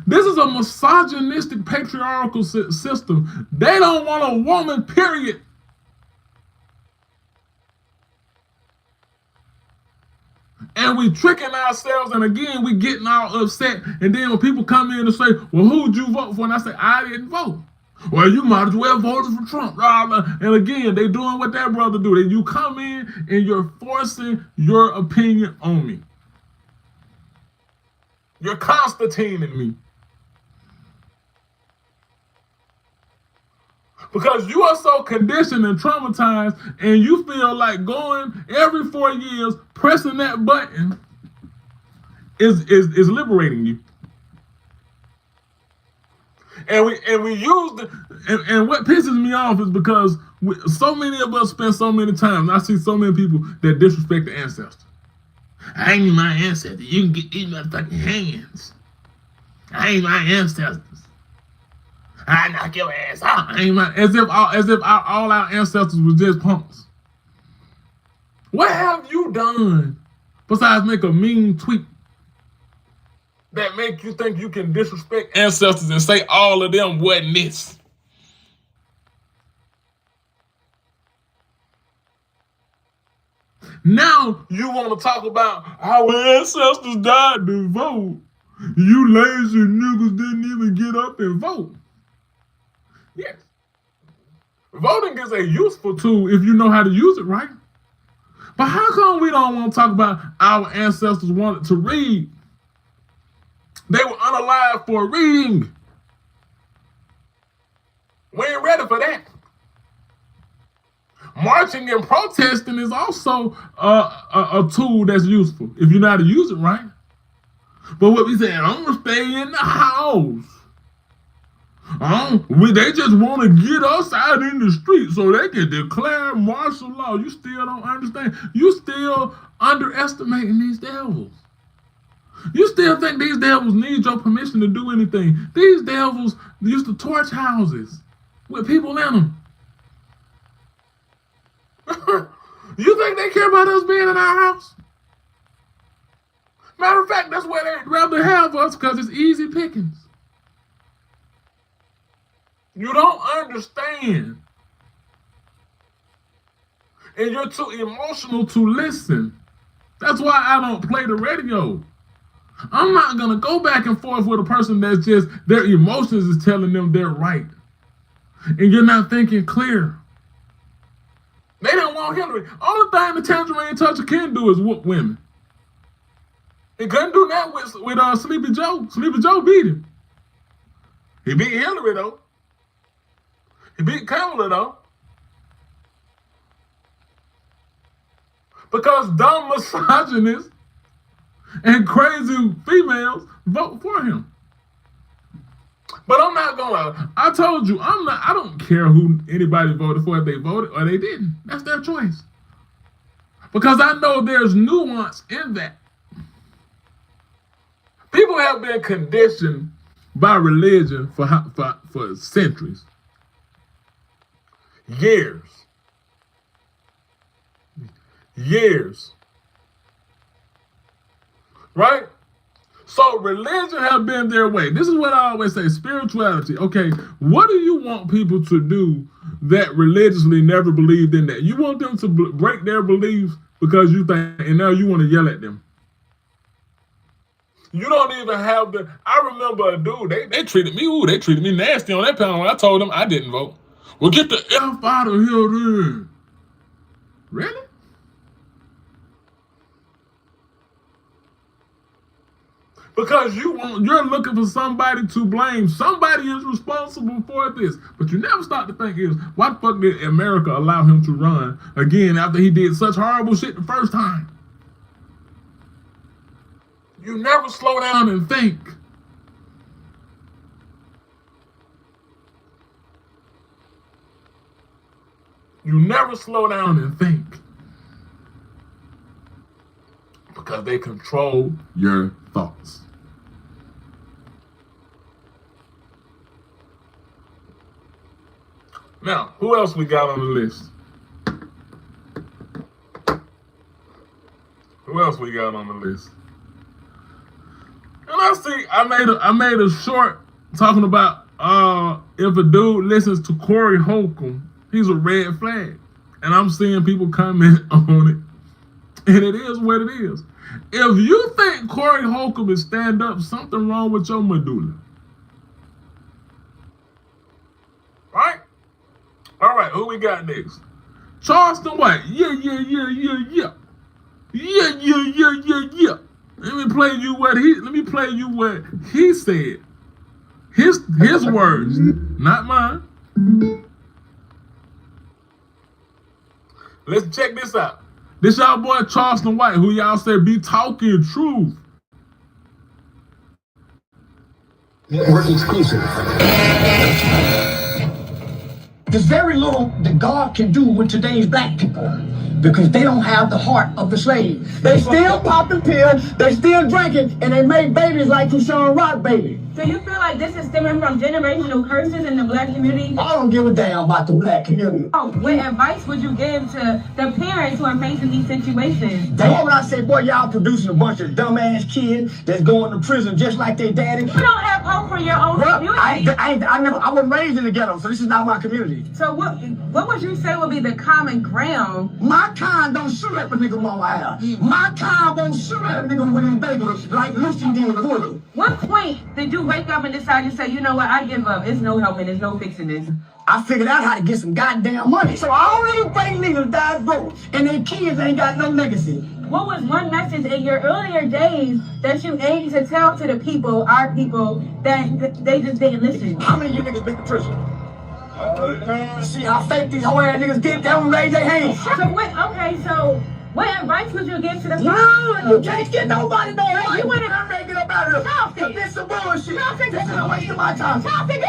This is a misogynistic patriarchal system. They don't want a woman, period. And we tricking ourselves, and again, we getting all upset. And then when people come in and say, well, who'd you vote for? And I say, I didn't vote. Well, you might as well vote for Trump. And again, they doing what that brother do. You come in and you're forcing your opinion on me. You're Constantining me. Because you are so conditioned and traumatized, and you feel like going every 4 years, pressing that button is liberating you. And we use and what pisses me off is because so many of us spend so many times. I see so many people that disrespect the ancestors. I ain't my ancestors. You can get these motherfucking hands. I ain't my ancestors. I knock your ass out. As if all our ancestors were just punks. What have you done besides make a mean tweet that make you think you can disrespect ancestors and say all of them wasn't this? Now you want to talk about our ancestors died to vote. You lazy niggas didn't even get up and vote. Yes. Voting is a useful tool if you know how to use it right. But how come we don't want to talk about our ancestors wanted to read? They were unalive for reading. We ain't ready for that. Marching and protesting is also a tool that's useful if you know how to use it right. But what we say, I'm gonna stay in the house. They just want to get us out in the street so they can declare martial law. You still don't understand. You still underestimating these devils. You still think these devils need your permission to do anything. These devils used to torch houses with people in them. You think they care about us being in our house? Matter of fact, that's where they'd rather have us, because it's easy pickings. You don't understand. And you're too emotional to listen. That's why I don't play the radio. I'm not going to go back and forth with a person that's just, their emotions is telling them they're right. And you're not thinking clear. They don't want Hillary. Only thing the Tangerine Toucher can do is whoop women. He couldn't do that with Sleepy Joe. Sleepy Joe beat him. He beat Hillary, though. He beat Kamala, though. Because dumb misogynists and crazy females vote for him. But I'm not gonna, I told you, I don't care who anybody voted for, if they voted or they didn't. That's their choice. Because I know there's nuance in that. People have been conditioned by religion for centuries. Years. Right? So religion has been their way. This is what I always say, spirituality. Okay, what do you want people to do that religiously never believed in that? You want them to break their beliefs because you think, and now you want to yell at them. You don't even have the, I remember a dude, they treated me nasty on that panel when I told them I didn't vote. Well, get the F out of here then. Really? Because you're looking for somebody to blame. Somebody is responsible for this. But you never stop to think is, why the fuck did America allow him to run again after he did such horrible shit the first time? You never slow down and think. You never slow down and think. Because they control your thoughts. Now, who else we got on the list? Who else we got on the list? And I made a short talking about if a dude listens to Corey Holcomb, he's a red flag. And I'm seeing people comment on it. And it is what it is. If you think Corey Holcomb is stand up, something wrong with your medulla. Right? All right, who we got next? Charleston White. Yeah. Let me play you what he said. His words, not mine. Let's check this out. This y'all boy Charleston White, who y'all said be talking truth. Work exclusive. There's very little that God can do with today's black people because they don't have the heart of the slave. They still popping pills, they still drinking, and they make babies like Krishan Rock baby. So you feel like this is stemming from generational curses in the black community? I don't give a damn about the black community. Oh, what advice would you give to the parents who are facing these situations? That's when I say, boy, y'all producing a bunch of dumbass kids that's going to prison just like their daddy. You don't have hope for your own community. I wasn't raised in the ghetto, so this is not my community. So what would you say would be the common ground? My kind don't shoot at the nigga mama house. My kind won't shoot at a nigga with his baby like Lucy did with Woody. What point did you wake up and decide to say, you know what, I give up. It's no helping, there's no fixing this. I figured out how to get some goddamn money. So all these black niggas died broke, and their kids ain't got no legacy. What was one message in your earlier days that you aimed to tell to the people, our people, that they just didn't listen? How many of you niggas been to prison? See how fake these whole ass niggas get? They don't raise their hands. So what advice would you give to the No, you can't get nobody no advice. You want to make it up out of here. This is some bullshit. This is a waste of my time. This is a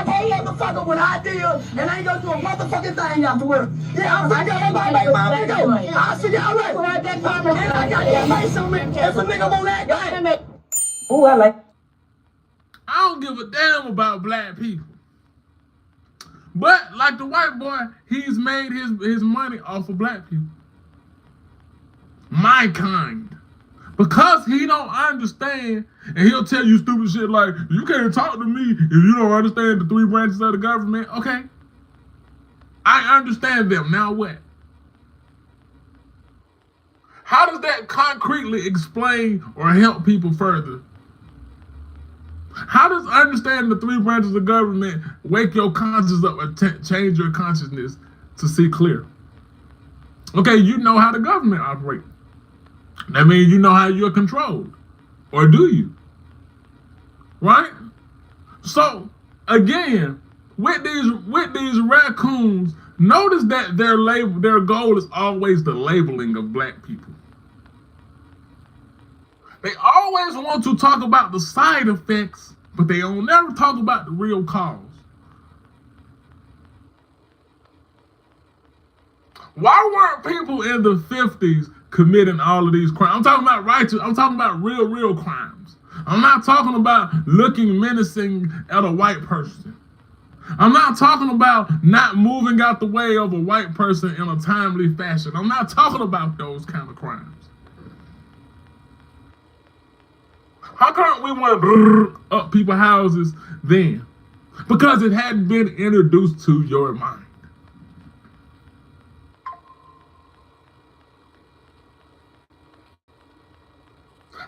whole motherfucker with ideas and ain't gonna do a motherfucking thing afterwards. Yeah, I'm gonna make my nigga. I'll see y'all later. And I got that face on me. If a nigga want that guy. Oh, I like. I don't give a damn about black people. But like the white boy, he's made his money off of black people. My kind. Because he don't understand, and he'll tell you stupid shit like, you can't talk to me if you don't understand the three branches of the government. Okay. I understand them. Now what? How does that concretely explain or help people further? How does understanding the three branches of government wake your conscience up or change your consciousness to see clear? Okay, you know how the government operates. That means you know how you're controlled. Or do you? Right? So, again, with these raccoons Notice that their goal is always the labeling of black people. They always want to talk about the side effects, but they don't never talk about the real cause. Why weren't people in the 50s committing all of these crimes? I'm talking about righteous, I'm talking about real crimes. I'm not talking about looking menacing at a white person. I'm not talking about not moving out the way of a white person in a timely fashion. I'm not talking about those kind of crimes. How come we want to up people's houses then? Because it hadn't been introduced to your mind.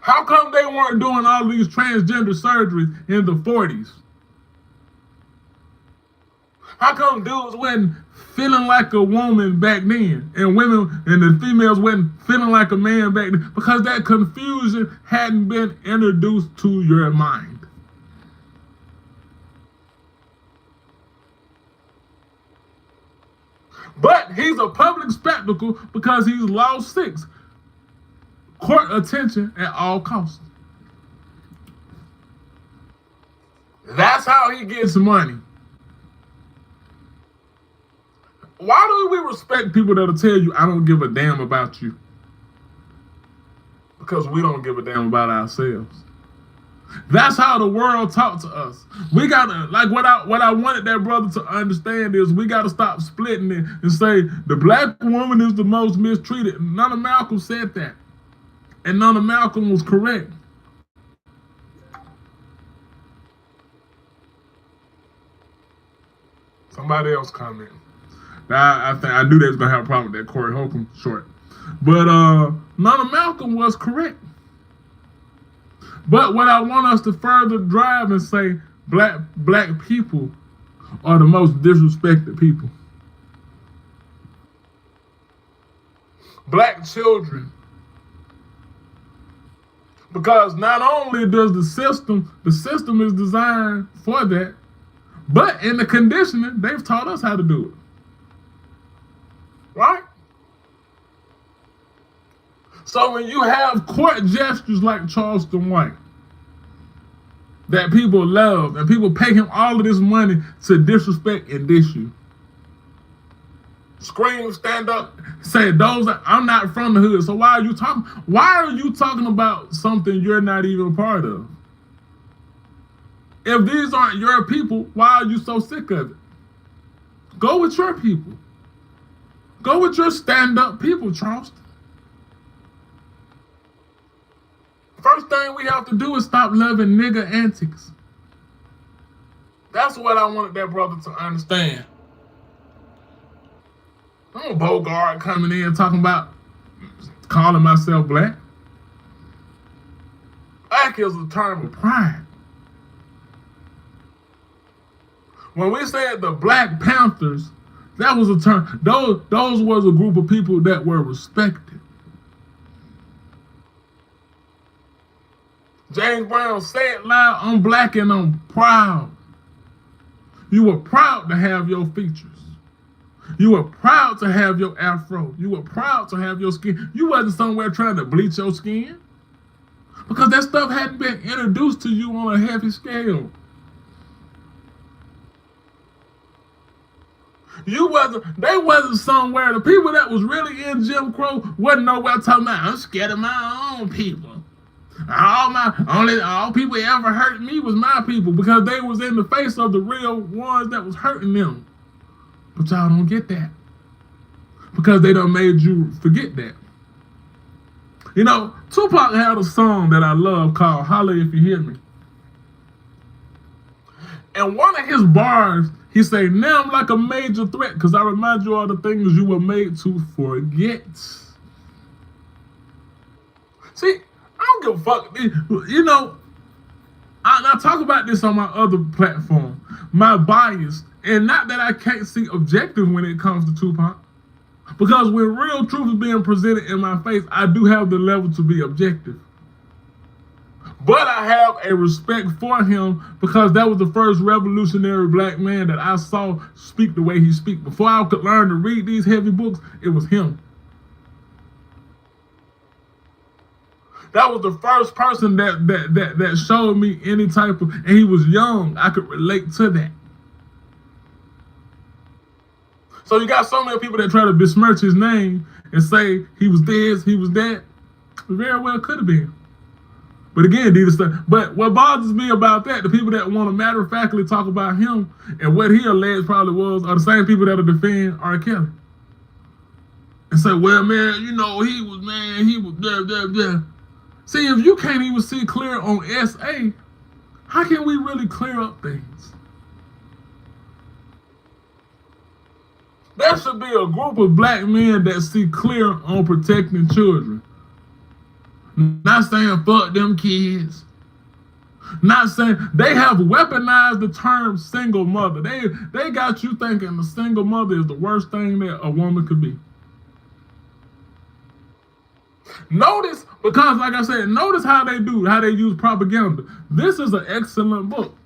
How come they weren't doing all these transgender surgeries in the 40s? How come dudes wasn't feeling like a woman back then, and women and the females wasn't feeling like a man back then? Because that confusion hadn't been introduced to your mind. But he's a public spectacle because he's law 6. Court attention at all costs. That's how he gets money. Why do we respect people that'll tell you, I don't give a damn about you? Because we don't give a damn about ourselves. That's how the world talks to us. We gotta, like what I wanted that brother to understand is we gotta stop splitting it and say the black woman is the most mistreated. None of Malcolm said that. And none of Malcolm was correct. Somebody else comment. I think I knew they was gonna have a problem with that Corey Holcomb short. But none of Malcolm was correct. But what I want us to further drive and say, black people are the most disrespected people. Black children. Because not only does the system is designed for that, but in the conditioning, they've taught us how to do it. Right? So when you have court gestures like Charleston White that people love and people pay him all of this money to disrespect and diss you, scream, stand up, say I'm not from the hood. So why are you talking about something you're not even part of? If these aren't your people, why are you so sick of it? Go with your people. Go with your stand-up people, Charleston. First thing we have to do is stop loving nigga antics. That's what I wanted that brother to understand. I'm a Bogart coming in talking about calling myself black. Black is a term of pride. When we said the Black Panthers, that was a term. Those was a group of people that were respected. James Brown said loud, I'm black and I'm proud. You were proud to have your features. You were proud to have your afro. You were proud to have your skin. You wasn't somewhere trying to bleach your skin because that stuff hadn't been introduced to you on a heavy scale. They wasn't somewhere. The people that was really in Jim Crow wasn't nowhere talking about, I'm scared of my own people. All people ever hurt me was my people, because they was in the face of the real ones that was hurting them. But y'all don't get that because they done made you forget that. You know, Tupac had a song that I love called Holla If You Hear Me. And one of his bars, he say, now I'm like a major threat because I remind you all the things you were made to forget. See, I don't give a fuck. You know, I talk about this on my other platform, my bias. And not that I can't see objective when it comes to Tupac. Because when real truth is being presented in my face, I do have the level to be objective. But I have a respect for him because that was the first revolutionary black man that I saw speak the way he speak. Before I could learn to read these heavy books, it was him. That was the first person that showed me any type of, and he was young. I could relate to that. So you got so many people that try to besmirch his name and say he was this, he was that. Very well could have been. But again, but what bothers me about that, the people that want to matter-of-factly talk about him and what he alleged probably was, are the same people that will defend R. Kelly. And say, well, man, you know, he was blah. See, if you can't even see clear on SA, how can we really clear up things? There should be a group of black men that see clear on protecting children. Not saying fuck them kids. Not saying, they have weaponized the term single mother. They got you thinking a single mother is the worst thing that a woman could be. Notice, because like I said, notice how they use propaganda. This is an excellent book.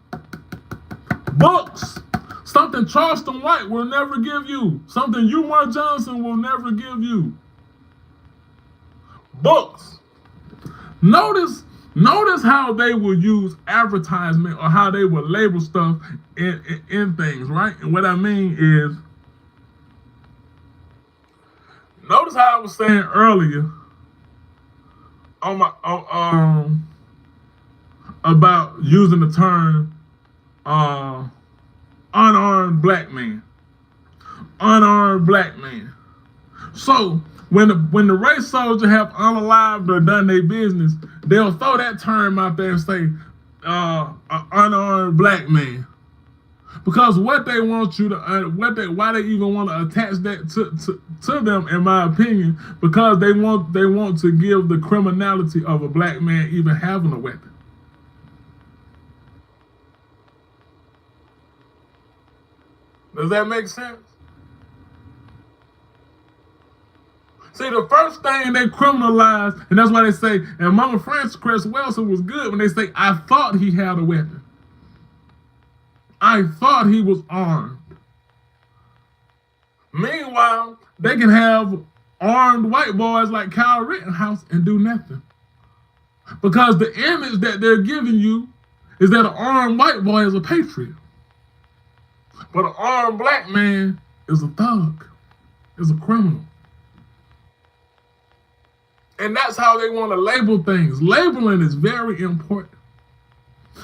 Books. Something Charleston White will never give you. Something Umar Johnson will never give you. Books. Notice how they will use advertisement or how they will label stuff in things, right? And what I mean is, notice how I was saying earlier about using the term unarmed black man. Unarmed black man. So when the race soldier have unalived or done their business, they'll throw that term out there and say unarmed black man. Because what they want you to, why they even want to attach that to them, in my opinion, because they want to give the criminality of a black man even having a weapon. Does that make sense? See, the first thing they criminalized, and that's why they say, and Mama Frances Cress Welsing was good when they say, I thought he had a weapon. I thought he was armed. Meanwhile, they can have armed white boys like Kyle Rittenhouse and do nothing. Because the image that they're giving you is that an armed white boy is a patriot. But an armed black man is a thug, is a criminal. And that's how they want to label things. Labeling is very important.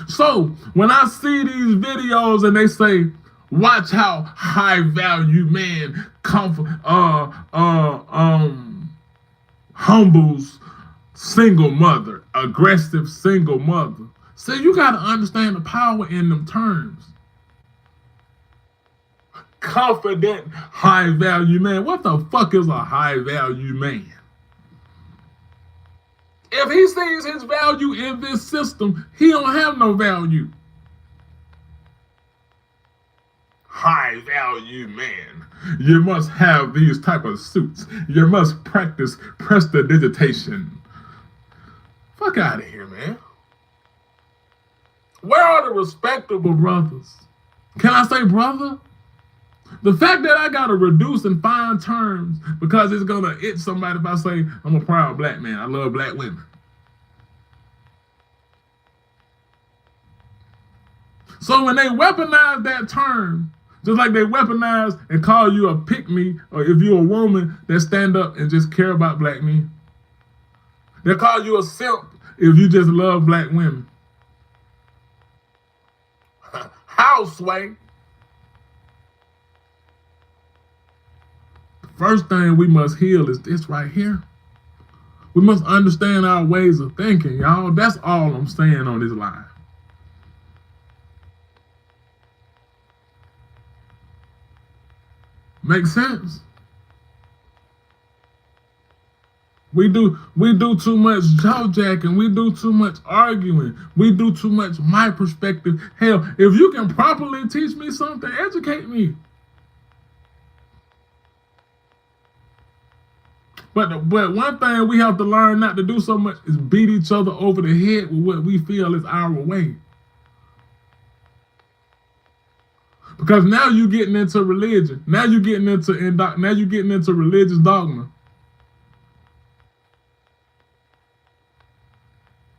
So when I see these videos and they say, watch how high value man humbles single mother, aggressive single mother. See, you got to understand the power in them terms. Confident high value man. What the fuck is a high value man? If he sees his value in this system, he don't have no value. High value man. You must have these type of suits. You must practice prestidigitation. Fuck out of here, man. Where are the respectable brothers? Can I say brother? The fact that I gotta reduce and find terms because it's gonna itch somebody if I say I'm a proud black man, I love black women. So when they weaponize that term, just like they weaponize and call you a pick-me, or if you're a woman that stand up and just care about black men, they call you a simp if you just love black women. How, Sway? First thing we must heal is this right here. We must understand our ways of thinking, y'all. That's all I'm saying on this line. Make sense? We do too much jaw-jacking. We do too much arguing. We do too much my perspective. Hell, if you can properly teach me something, educate me. But one thing we have to learn not to do so much is beat each other over the head with what we feel is our way. Because now you're getting into religion. Now you're getting into religious dogma.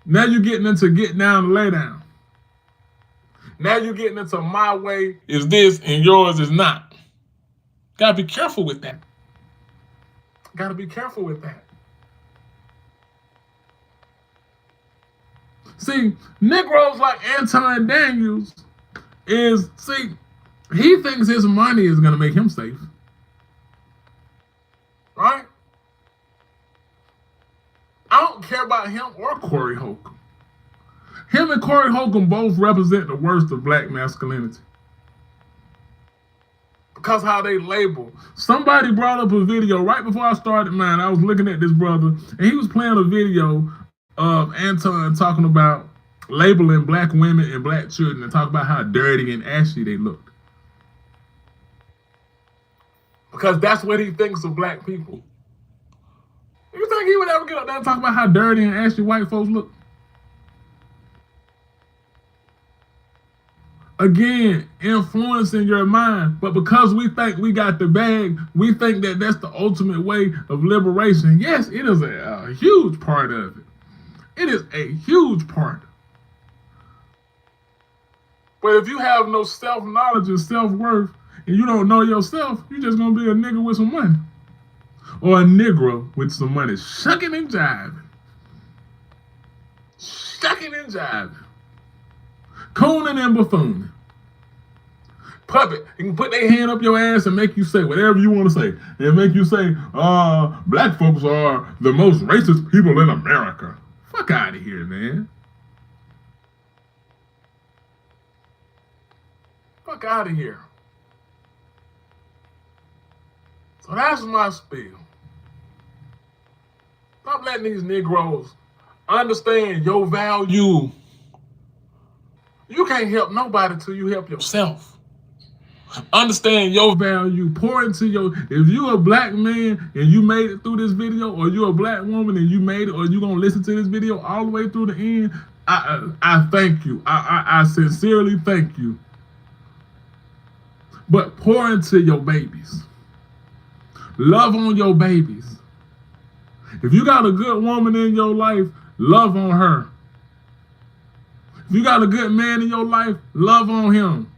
Now you're getting into get down and lay down. Now you're getting into my way is this and yours is not. Gotta be careful with that. Gotta be careful with that. See, Negroes like Anton Daniels he thinks his money is gonna make him safe. Right? I don't care about him or Corey Holcomb. Him and Corey Holcomb both represent the worst of black masculinity. Because how they label. Somebody brought up a video right before I started mine. I was looking at this brother, and he was playing a video of Anton talking about labeling black women and black children and talking about how dirty and ashy they looked. Because that's what he thinks of black people. You think he would ever get up there and talk about how dirty and ashy white folks look? Again, influencing your mind. But because we think we got the bag, we think that that's the ultimate way of liberation. Yes, it is a huge part of it. It is a huge part. But if you have no self-knowledge and self-worth, and you don't know yourself, you're just going to be a nigga with some money. Or a Negro with some money. Shucking and jiving. Shucking and jiving. Cooning and buffooning. Puppet. You can put their hand up your ass and make you say whatever you want to say. And make you say, black folks are the most racist people in America. Fuck out of here, man. Fuck out of here. So that's my spiel. Stop letting these Negroes understand your value. You can't help nobody till you help yourself. Understand your value. Pour into if you're a black man and you made it through this video, or you're a black woman and you made it, or you're going to listen to this video all the way through the end, I thank you. I sincerely thank you. But pour into your babies. Love on your babies. If you got a good woman in your life, love on her. If you got a good man in your life, love on him.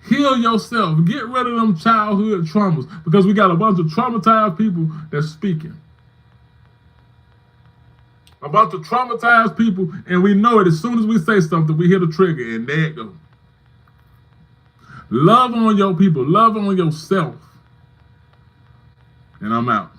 Heal yourself. Get rid of them childhood traumas, because we got a bunch of traumatized people that's speaking. A bunch of traumatized people, and we know it. As soon as we say something, we hit a trigger, and there it goes. Love on your people. Love on yourself. And I'm out.